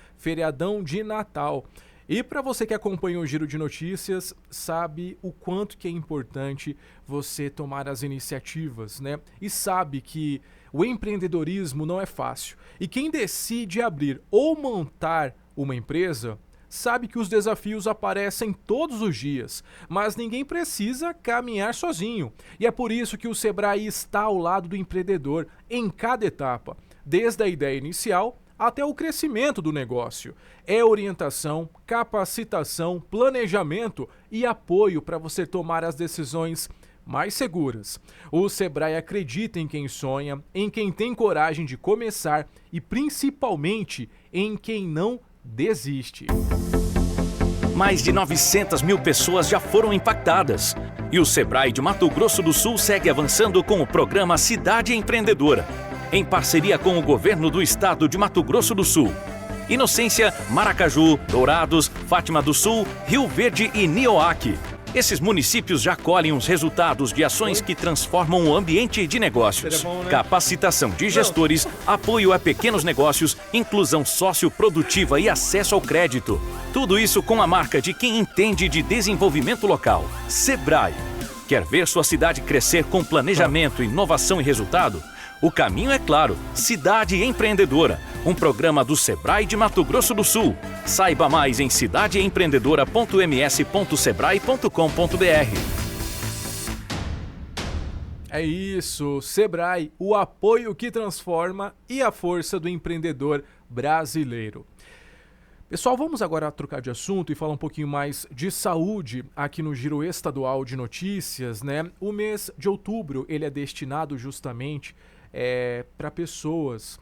de Natal. E para você que acompanha o Giro de Notícias, sabe o quanto que é importante você tomar as iniciativas, né? E sabe que o empreendedorismo não é fácil. E quem decide abrir ou montar uma empresa, sabe que os desafios aparecem todos os dias, mas ninguém precisa caminhar sozinho. E é por isso que o Sebrae está ao lado do empreendedor em cada etapa, desde a ideia inicial até o crescimento do negócio. É orientação, capacitação, planejamento e apoio para você tomar as decisões mais seguras. O Sebrae acredita em quem sonha, em quem tem coragem de começar e principalmente em quem não desiste. Mais de 900 mil pessoas já foram impactadas. E o Sebrae de Mato Grosso do Sul segue avançando com o programa Cidade Empreendedora, em parceria com o governo do estado de Mato Grosso do Sul. Inocência, Maracaju, Dourados, Fátima do Sul, Rio Verde e Nioaque. Esses municípios já colhem os resultados de ações que transformam o ambiente de negócios. Capacitação de gestores, apoio a pequenos negócios, inclusão socioprodutiva e acesso ao crédito. Tudo isso com a marca de quem entende de desenvolvimento local. Sebrae. Quer ver sua cidade crescer com planejamento, inovação e resultado? O caminho é claro, Cidade Empreendedora, um programa do Sebrae de Mato Grosso do Sul. Saiba mais em cidadeempreendedora.ms.sebrae.com.br. É isso, Sebrae, o apoio que transforma e a força do empreendedor brasileiro. Pessoal, vamos agora trocar de assunto e falar um pouquinho mais de saúde aqui no Giro Estadual de Notícias, né? O mês de outubro, ele é destinado justamente para pessoas,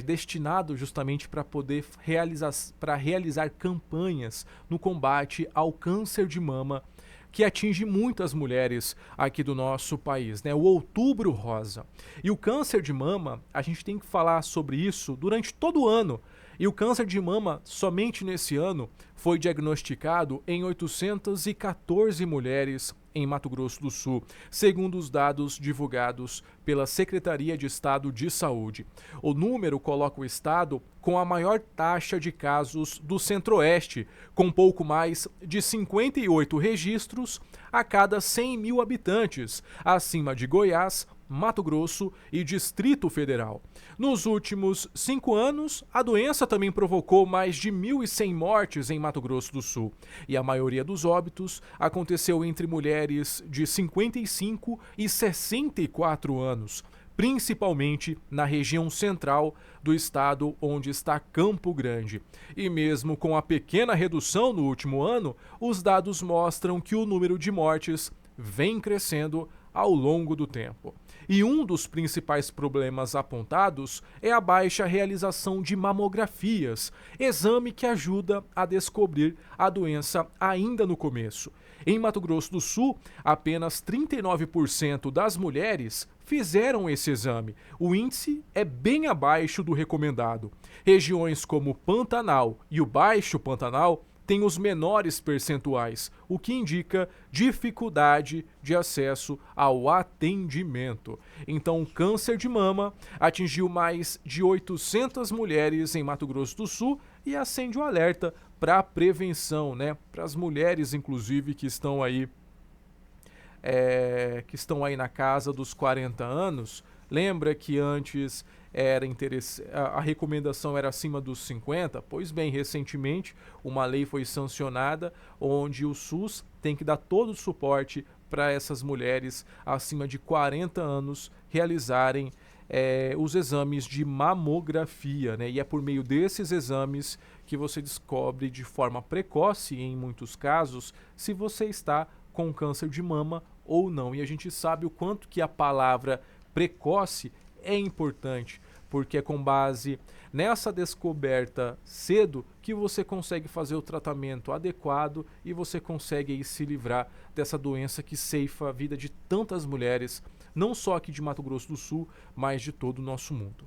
destinado justamente para poder realizar campanhas no combate ao câncer de mama, que atinge muitas mulheres aqui do nosso país, né? O Outubro Rosa. E o câncer de mama, a gente tem que falar sobre isso durante todo o ano. E o câncer de mama, somente nesse ano, foi diagnosticado em 814 mulheres em Mato Grosso do Sul, segundo os dados divulgados pela Secretaria de Estado de Saúde. O número coloca o estado com a maior taxa de casos do Centro-Oeste, com pouco mais de 58 registros a cada 100 mil habitantes, acima de Goiás, Mato Grosso e Distrito Federal. Nos últimos 5 anos, a doença também provocou mais de 1.100 mortes em Mato Grosso do Sul, e a maioria dos óbitos aconteceu entre mulheres de 55 e 64 anos, principalmente na região central do estado, onde está Campo Grande. E mesmo com a pequena redução no último ano, os dados mostram que o número de mortes vem crescendo ao longo do tempo. E um dos principais problemas apontados é a baixa realização de mamografias, exame que ajuda a descobrir a doença ainda no começo. Em Mato Grosso do Sul, apenas 39% das mulheres fizeram esse exame. O índice é bem abaixo do recomendado. Regiões como o Pantanal e o Baixo Pantanal têm os menores percentuais, o que indica dificuldade de acesso ao atendimento. Então, o câncer de mama atingiu mais de 800 mulheres em Mato Grosso do Sul e acende o alerta para a prevenção, né? Para as mulheres, inclusive, que estão aí na casa dos 40 anos. Lembra que antes a recomendação era acima dos 50? Pois bem, recentemente uma lei foi sancionada onde o SUS tem que dar todo o suporte para essas mulheres acima de 40 anos realizarem os exames de mamografia, né? E é por meio desses exames que você descobre de forma precoce, em muitos casos, se você está com câncer de mama ou não. E a gente sabe o quanto que a palavra precoce é importante porque é com base nessa descoberta cedo que você consegue fazer o tratamento adequado e você consegue aí se livrar dessa doença que ceifa a vida de tantas mulheres, não só aqui de Mato Grosso do Sul, mas de todo o nosso mundo.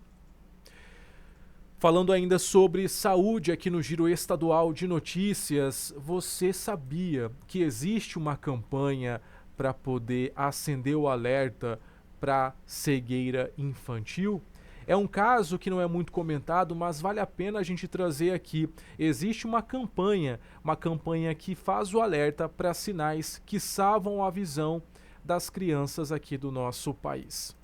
Falando ainda sobre saúde aqui no Giro Estadual de Notícias, você sabia que existe uma campanha para poder acender o alerta para cegueira infantil? É um caso que não é muito comentado, mas vale a pena a gente trazer aqui. Existe uma campanha que faz o alerta para sinais que salvam a visão das crianças aqui do nosso país.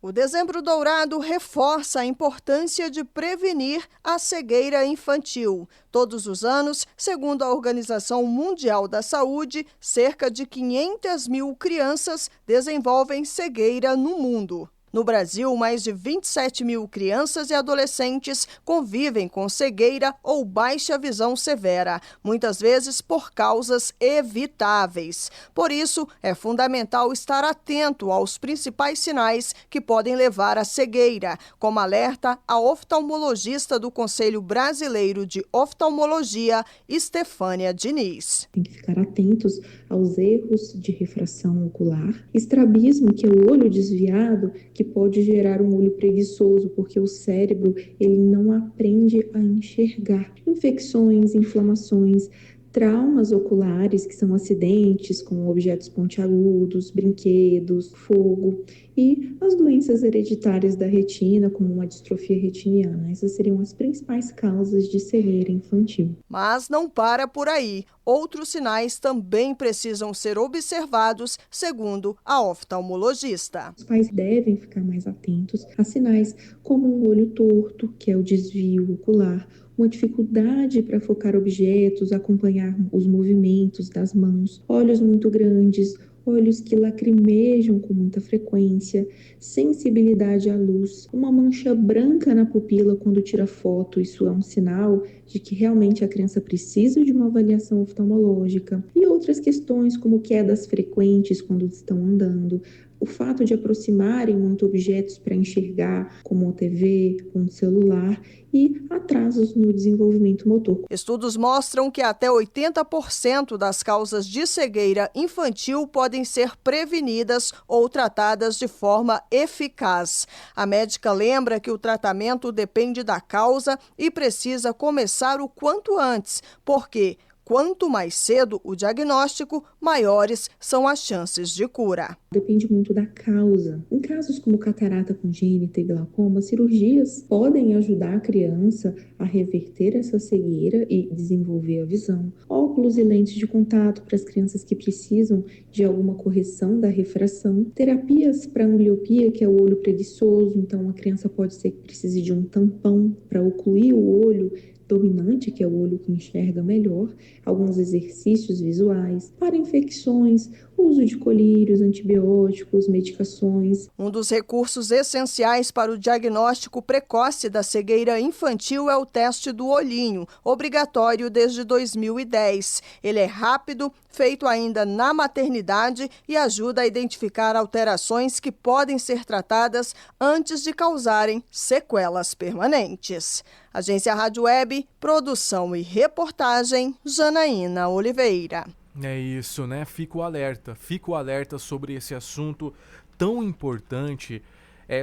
O Dezembro Dourado reforça a importância de prevenir a cegueira infantil. Todos os anos, segundo a Organização Mundial da Saúde, cerca de 500 mil crianças desenvolvem cegueira no mundo. No Brasil, mais de 27 mil crianças e adolescentes convivem com cegueira ou baixa visão severa, muitas vezes por causas evitáveis. Por isso, é fundamental estar atento aos principais sinais que podem levar à cegueira, como alerta a oftalmologista do Conselho Brasileiro de Oftalmologia, Estefânia Diniz. Tem que ficar atentos aos erros de refração ocular, estrabismo, que é o olho desviado, que pode gerar um olho preguiçoso, porque o cérebro ele não aprende a enxergar. Infecções, inflamações, traumas oculares, que são acidentes com objetos pontiagudos, brinquedos, fogo, e as doenças hereditárias da retina, como uma distrofia retiniana. Essas seriam as principais causas de cegueira infantil. Mas não para por aí. Outros sinais também precisam ser observados, segundo a oftalmologista. Os pais devem ficar mais atentos a sinais como um olho torto, que é o desvio ocular, uma dificuldade para focar objetos, acompanhar os movimentos das mãos, olhos muito grandes, olhos que lacrimejam com muita frequência, sensibilidade à luz, uma mancha branca na pupila quando tira foto, isso é um sinal de que realmente a criança precisa de uma avaliação oftalmológica, e outras questões como quedas frequentes quando estão andando, o fato de aproximarem muito objetos para enxergar, como a TV, um celular, e atrasos no desenvolvimento motor. Estudos mostram que até 80% das causas de cegueira infantil podem ser prevenidas ou tratadas de forma eficaz. A médica lembra que o tratamento depende da causa e precisa começar o quanto antes, porque quanto mais cedo o diagnóstico, maiores são as chances de cura. Depende muito da causa. Em casos como catarata congênita e glaucoma, cirurgias podem ajudar a criança a reverter essa cegueira e desenvolver a visão. Óculos e lentes de contato para as crianças que precisam de alguma correção da refração. Terapias para ambliopia, que é o olho preguiçoso, então a criança pode ser que precise de um tampão para ocluir o olho dominante, que é o olho que enxerga melhor, alguns exercícios visuais, para infecções, uso de colírios, antibióticos, medicações. Um dos recursos essenciais para o diagnóstico precoce da cegueira infantil é o teste do olhinho, obrigatório desde 2010. Ele é rápido, feito ainda na maternidade e ajuda a identificar alterações que podem ser tratadas antes de causarem sequelas permanentes. Agência Rádio Web, produção e reportagem, Janaína Oliveira. É isso, né? Fico alerta sobre esse assunto tão importante,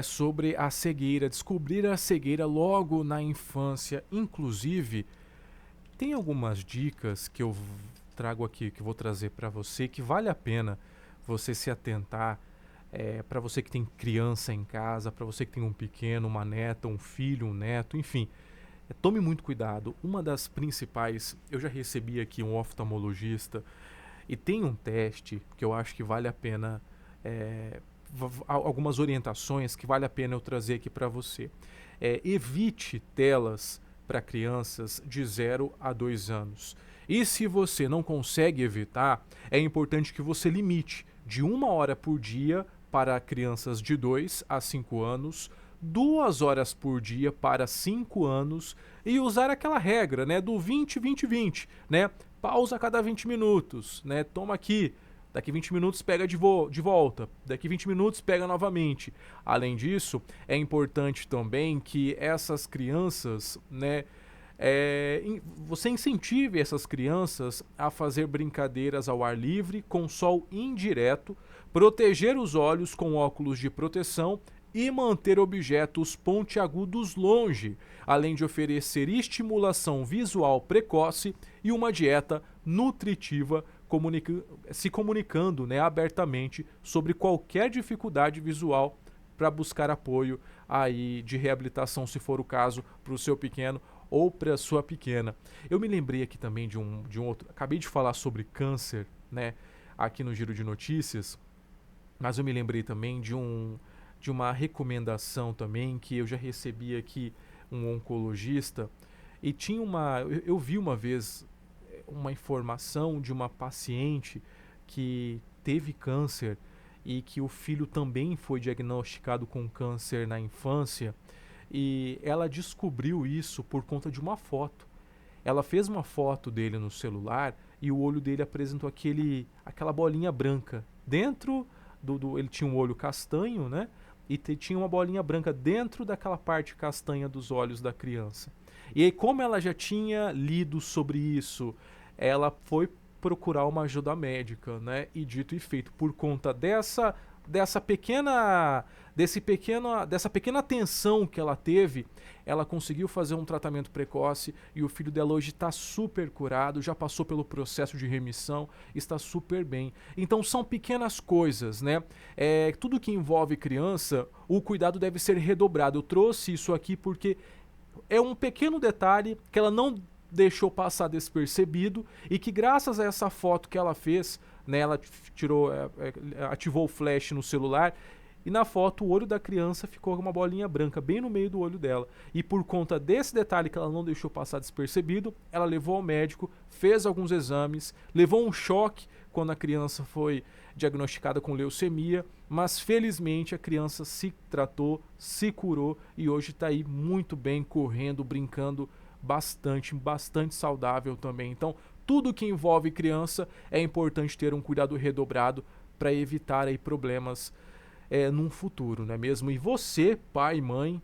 sobre a cegueira, descobrir a cegueira logo na infância. Inclusive, tem algumas dicas que eu trago aqui, que eu vou trazer para você, que vale a pena você se atentar, para você que tem criança em casa, para você que tem um pequeno, uma neta, um filho, um neto, enfim. Tome muito cuidado. Uma das principais, eu já recebi aqui um oftalmologista e tem um teste que eu acho que vale a pena, algumas orientações que vale a pena eu trazer aqui para você. Evite telas para crianças de 0 a 2 anos. E se você não consegue evitar, é importante que você limite de 1 hora por dia para crianças de 2 a 5 anos, 2 horas por dia para 5 anos e usar aquela regra, né, do 20-20-20, né? Pausa a cada 20 minutos, né? Toma aqui Daqui 20 minutos pega de volta. Daqui 20 minutos pega novamente. Além disso, é importante também que essas crianças, né, você incentive essas crianças a fazer brincadeiras ao ar livre, com sol indireto, proteger os olhos com óculos de proteção e manter objetos pontiagudos longe, além de oferecer estimulação visual precoce e uma dieta nutritiva, se comunicando, né, abertamente sobre qualquer dificuldade visual para buscar apoio aí de reabilitação, se for o caso, para o seu pequeno ou para a sua pequena. Eu me lembrei aqui também de um outro, acabei de falar sobre câncer, né, aqui no Giro de Notícias, mas eu me lembrei também de uma recomendação também que eu já recebi aqui, um oncologista, e eu vi uma vez uma informação de uma paciente que teve câncer e que o filho também foi diagnosticado com câncer na infância, e ela descobriu isso por conta de uma foto. Ela fez uma foto dele no celular e o olho dele apresentou aquela bolinha branca dentro ele tinha um olho castanho, né? E tinha uma bolinha branca dentro daquela parte castanha dos olhos da criança. E aí, como ela já tinha lido sobre isso, ela foi procurar uma ajuda médica, né? E dito e feito, por conta dessa pequena atenção que ela teve, ela conseguiu fazer um tratamento precoce e o filho dela hoje está super curado, já passou pelo processo de remissão, está super bem. Então são pequenas coisas, né? Tudo que envolve criança, o cuidado deve ser redobrado. Eu trouxe isso aqui porque é um pequeno detalhe que ela não deixou passar despercebido e que, graças a essa foto que ela fez, né, ela ativou o flash no celular e na foto o olho da criança ficou com uma bolinha branca bem no meio do olho dela. E por conta desse detalhe que ela não deixou passar despercebido, ela levou ao médico, fez alguns exames, levou um choque quando a criança foi diagnosticada com leucemia, mas felizmente a criança se tratou, se curou e hoje está aí muito bem, correndo, brincando bastante saudável também. Então, tudo que envolve criança é importante ter um cuidado redobrado para evitar aí problemas num futuro, não é mesmo? E você, pai, mãe,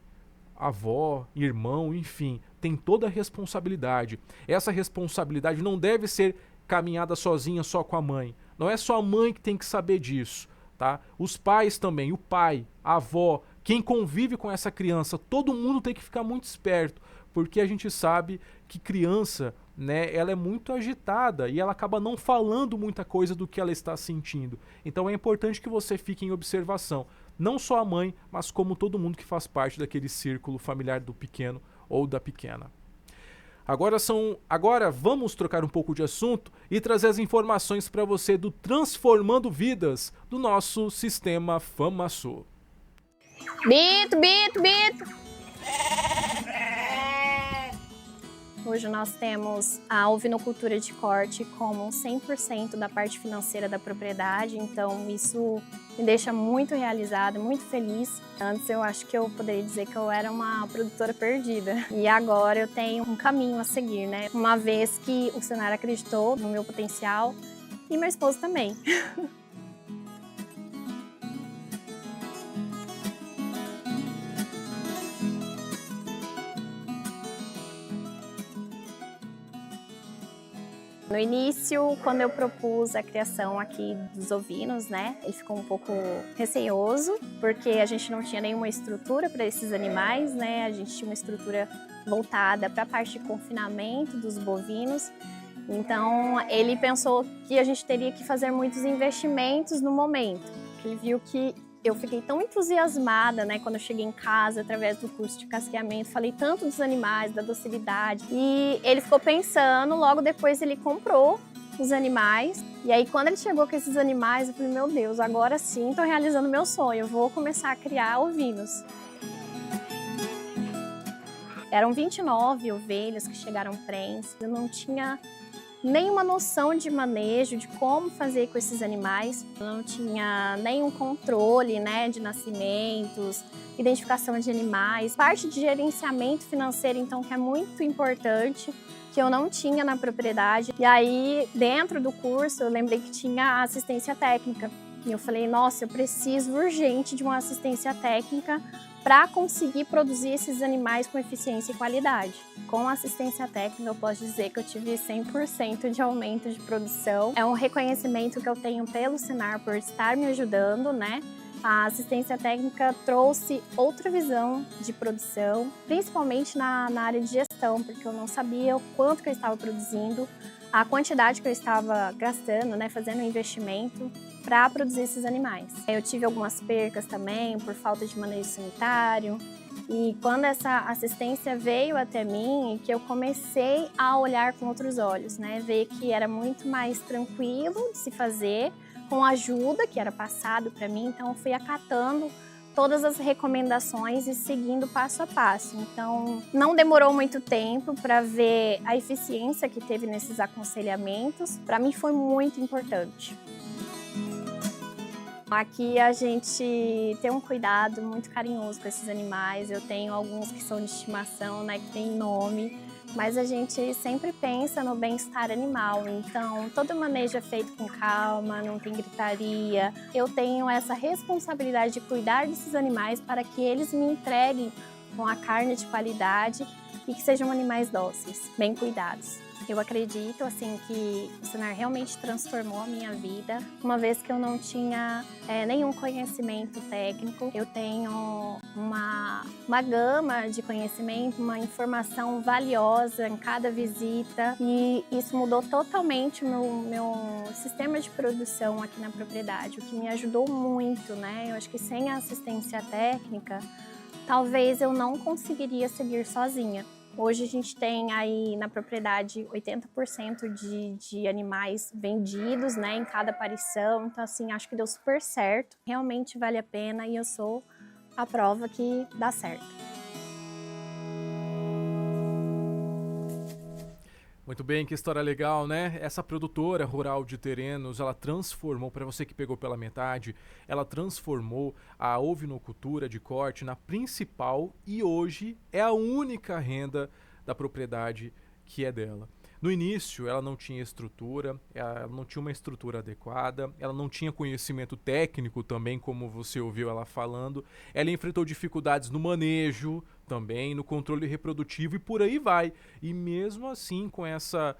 avó, irmão, enfim, tem toda a responsabilidade. Essa responsabilidade não deve ser caminhada sozinha, só com a mãe. Não é só a mãe que tem que saber disso, tá? Os pais também, o pai, a avó, quem convive com essa criança, todo mundo tem que ficar muito esperto, porque a gente sabe que criança, né, ela é muito agitada e ela acaba não falando muita coisa do que ela está sentindo. Então é importante que você fique em observação, não só a mãe, mas como todo mundo que faz parte daquele círculo familiar do pequeno ou da pequena. Agora vamos trocar um pouco de assunto e trazer as informações para você do Transformando Vidas do nosso sistema FamaSul. Bito! Hoje nós temos a ovinocultura de corte como 100% da parte financeira da propriedade, então isso me deixa muito realizada, muito feliz. Antes eu acho que eu poderia dizer que eu era uma produtora perdida e agora eu tenho um caminho a seguir, né? Uma vez que o Senar acreditou no meu potencial e meu esposo também. No início, quando eu propus a criação aqui dos ovinos, né, ele ficou um pouco receoso, porque a gente não tinha nenhuma estrutura para esses animais, né, a gente tinha uma estrutura voltada para a parte de confinamento dos bovinos, então ele pensou que a gente teria que fazer muitos investimentos no momento, porque ele viu que eu fiquei tão entusiasmada, né, quando eu cheguei em casa, através do curso de casqueamento, falei tanto dos animais, da docilidade, e ele ficou pensando, logo depois ele comprou os animais, e aí quando ele chegou com esses animais, eu falei, meu Deus, agora sim estou realizando meu sonho, eu vou começar a criar ovinos. Eram 29 ovelhas que chegaram prens, eu não tinha nenhuma noção de manejo, de como fazer com esses animais. Eu não tinha nenhum controle, né, de nascimentos, identificação de animais, parte de gerenciamento financeiro, então, que é muito importante, que eu não tinha na propriedade. E aí, dentro do curso, eu lembrei que tinha assistência técnica. E eu falei, nossa, eu preciso urgente de uma assistência técnica para conseguir produzir esses animais com eficiência e qualidade. Com assistência técnica, eu posso dizer que eu tive 100% de aumento de produção. É um reconhecimento que eu tenho pelo Senar por estar me ajudando, né? A assistência técnica trouxe outra visão de produção, principalmente na área de gestão, porque eu não sabia o quanto que eu estava produzindo, a quantidade que eu estava gastando, né, fazendo um investimento para produzir esses animais. Eu tive algumas percas também por falta de manejo sanitário, e quando essa assistência veio até mim, que eu comecei a olhar com outros olhos, né, ver que era muito mais tranquilo de se fazer, com ajuda que era passado para mim, então eu fui acatando todas as recomendações e seguindo passo a passo. Então, não demorou muito tempo para ver a eficiência que teve nesses aconselhamentos. Para mim foi muito importante. Aqui a gente tem um cuidado muito carinhoso com esses animais. Eu tenho alguns que são de estimação, né, que tem nome, mas a gente sempre pensa no bem-estar animal, então todo manejo é feito com calma, não tem gritaria. Eu tenho essa responsabilidade de cuidar desses animais para que eles me entreguem com a carne de qualidade e que sejam animais dóceis, bem cuidados. Eu acredito assim que o Senar realmente transformou a minha vida, uma vez que eu não tinha nenhum conhecimento técnico. Eu tenho uma gama de conhecimento, uma informação valiosa em cada visita, e isso mudou totalmente o meu sistema de produção aqui na propriedade, o que me ajudou muito, né? Eu acho que sem a assistência técnica, talvez eu não conseguiria seguir sozinha. Hoje a gente tem aí na propriedade 80% de animais vendidos, né, em cada aparição. Então, assim, acho que deu super certo. Realmente vale a pena e eu sou a prova que dá certo. Muito bem, que história legal, né? Essa produtora rural de Terenos, ela transformou, para você que pegou pela metade, ela transformou a ovinocultura de corte na principal e hoje é a única renda da propriedade que é dela. No início, ela não tinha estrutura, ela não tinha uma estrutura adequada, ela não tinha conhecimento técnico também, como você ouviu ela falando. Ela enfrentou dificuldades no manejo também, no controle reprodutivo e por aí vai. E mesmo assim, com essa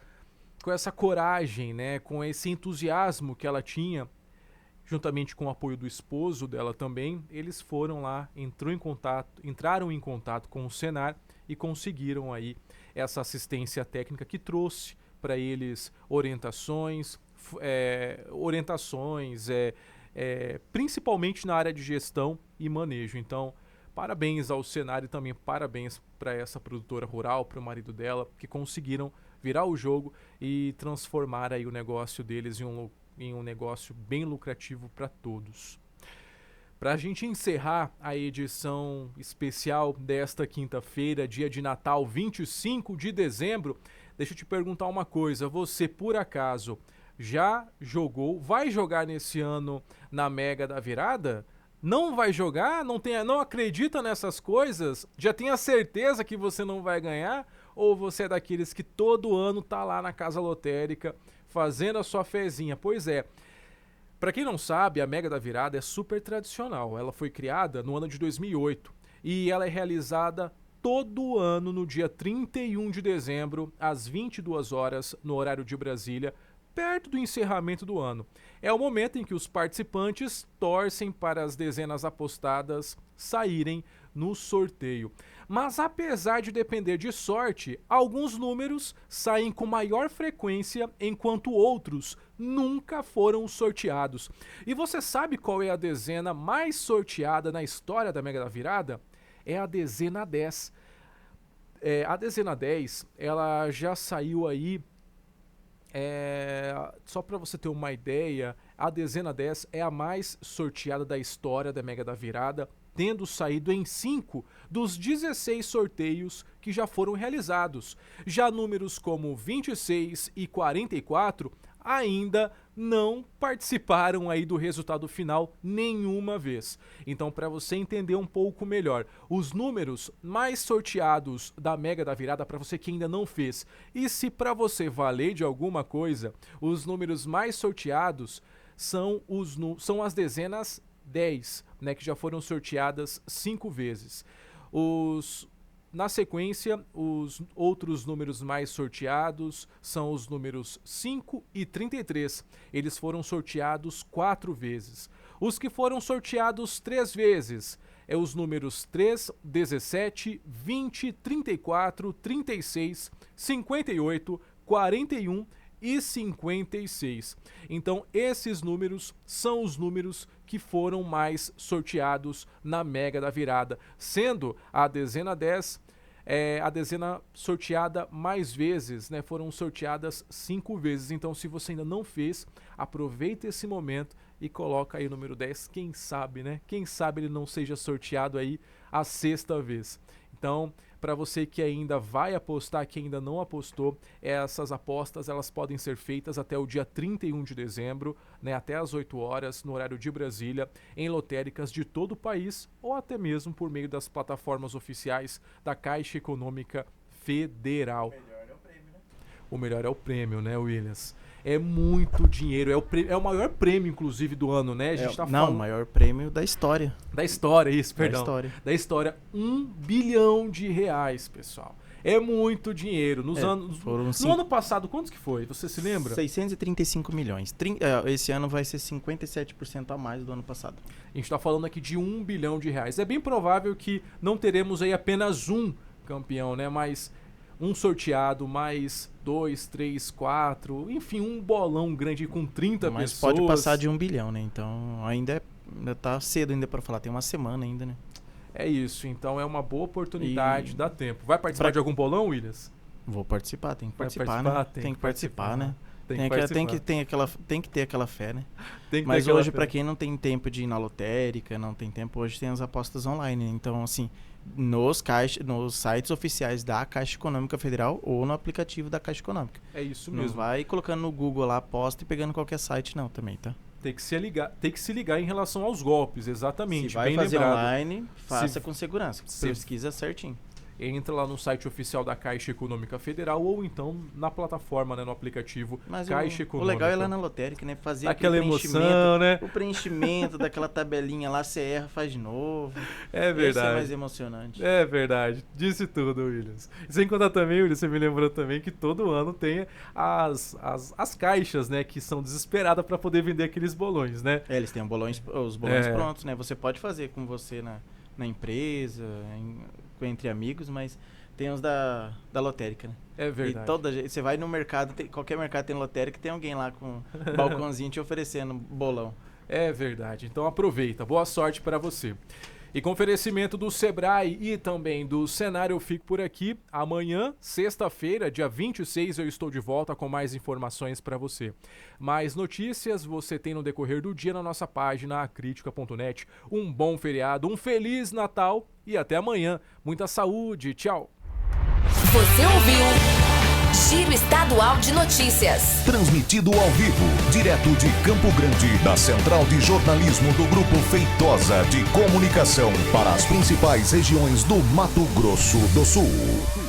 coragem, né, com esse entusiasmo que ela tinha, juntamente com o apoio do esposo dela também, eles foram lá, entraram em contato com o Senar e conseguiram aí essa assistência técnica que trouxe para eles orientações, principalmente na área de gestão e manejo. Então, parabéns ao Senar e também parabéns para essa produtora rural, para o marido dela, que conseguiram virar o jogo e transformar aí o negócio deles em um negócio bem lucrativo para todos. Para a gente encerrar a edição especial desta quinta-feira, dia de Natal, 25 de dezembro, deixa eu te perguntar uma coisa. Você, por acaso, já jogou, vai jogar nesse ano na Mega da Virada? Não vai jogar? Não acredita nessas coisas? Já tem a certeza que você não vai ganhar? Ou você é daqueles que todo ano tá lá na casa lotérica fazendo a sua fezinha? Pois é. Para quem não sabe, a Mega da Virada é super tradicional. Ela foi criada no ano de 2008 e ela é realizada todo ano no dia 31 de dezembro, às 22 horas, no horário de Brasília, perto do encerramento do ano. É o momento em que os participantes torcem para as dezenas apostadas saírem no sorteio. Mas apesar de depender de sorte, alguns números saem com maior frequência, enquanto outros nunca foram sorteados. E você sabe qual é a dezena mais sorteada na história da Mega da Virada? É a dezena 10. A dezena 10, ela já saiu aí, só para você ter uma ideia, a dezena 10 é a mais sorteada da história da Mega da Virada, tendo saído em 5 dos 16 sorteios que já foram realizados. Já números como 26 e 44 ainda não participaram aí do resultado final nenhuma vez. Então, para você entender um pouco melhor, os números mais sorteados da Mega da Virada, para você que ainda não fez, e se para você valer de alguma coisa, os números mais sorteados são as dezenas 10, né, que já foram sorteadas 5 vezes. Na sequência, os outros números mais sorteados são os números 5 e 33. Eles foram sorteados 4 vezes. Os que foram sorteados 3 vezes é os números 3, 17, 20, 34, 36, 58, 41 e 56. Então, esses números são os números que foram mais sorteados na Mega da Virada, sendo a dezena 10 a dezena sorteada mais vezes, né? Foram sorteadas 5 vezes. Então, se você ainda não fez, aproveita esse momento e coloca aí o número 10. Quem sabe, né? Quem sabe ele não seja sorteado aí a 6ª vez. Então, para você que ainda vai apostar, que ainda não apostou, essas apostas elas podem ser feitas até o dia 31 de dezembro, né, até às 8 horas, no horário de Brasília, em lotéricas de todo o país ou até mesmo por meio das plataformas oficiais da Caixa Econômica Federal. O melhor é o prêmio, né, Williams? É muito dinheiro, é o maior prêmio, inclusive, do ano, né? A gente tá falando... Não, o maior prêmio da história. Da história, isso, perdão. Da história. R$1 bilhão, pessoal. É muito dinheiro. No ano passado, quantos que foi? Você se lembra? 635 milhões. Esse ano vai ser 57% a mais do ano passado. A gente tá falando aqui de R$1 bilhão. É bem provável que não teremos aí apenas um campeão, né? Mas... um sorteado, mais 2, 3, 4, enfim, um bolão grande com 30 Mas pessoas. Mas pode passar de 1 bilhão, né? Então ainda tá cedo ainda para falar, tem uma semana ainda, né? É isso, então é uma boa oportunidade, dá tempo. Vai participar de algum bolão, Williams? Vou participar, tem que participar, né? Tem que participar, né? Tem que ter aquela fé, né? Mas hoje, para quem não tem tempo de ir na lotérica, não tem tempo, hoje tem as apostas online, né? Então, assim, nos sites oficiais da Caixa Econômica Federal ou no aplicativo da Caixa Econômica. É isso mesmo. Não vai colocando no Google lá, aposta e pegando qualquer site não também, tá? Tem que se ligar em relação aos golpes, exatamente. Se vai bem fazer lembrado. online, faça com segurança. Pesquisa certinho. Entra lá no site oficial da Caixa Econômica Federal ou então na plataforma, né, no aplicativo Caixa Econômica. O legal é lá na lotérica, né? Fazer aquela emoção, né? O preenchimento daquela tabelinha lá, você erra, faz de novo. É verdade. Esse é mais emocionante. É verdade. Disse tudo, Williams. E sem contar também, Williams, você me lembrou também que todo ano tem as caixas, né, que são desesperadas para poder vender aqueles bolões, né? Eles têm os bolões prontos, né? Você pode fazer com você na empresa, entre amigos, mas tem uns da lotérica, né? É verdade. E você vai no mercado, qualquer mercado tem lotérica, tem alguém lá com um balcãozinho te oferecendo bolão. É verdade. Então aproveita. Boa sorte para você. E com oferecimento do Sebrae e também do Senar, eu fico por aqui. Amanhã, sexta-feira, dia 26, eu estou de volta com mais informações para você. Mais notícias você tem no decorrer do dia na nossa página acritica.net. Um bom feriado, um Feliz Natal e até amanhã. Muita saúde. Tchau. Você ouviu Giro Estadual de Notícias. Transmitido ao vivo, direto de Campo Grande, da Central de Jornalismo do Grupo Feitosa de Comunicação, para as principais regiões do Mato Grosso do Sul.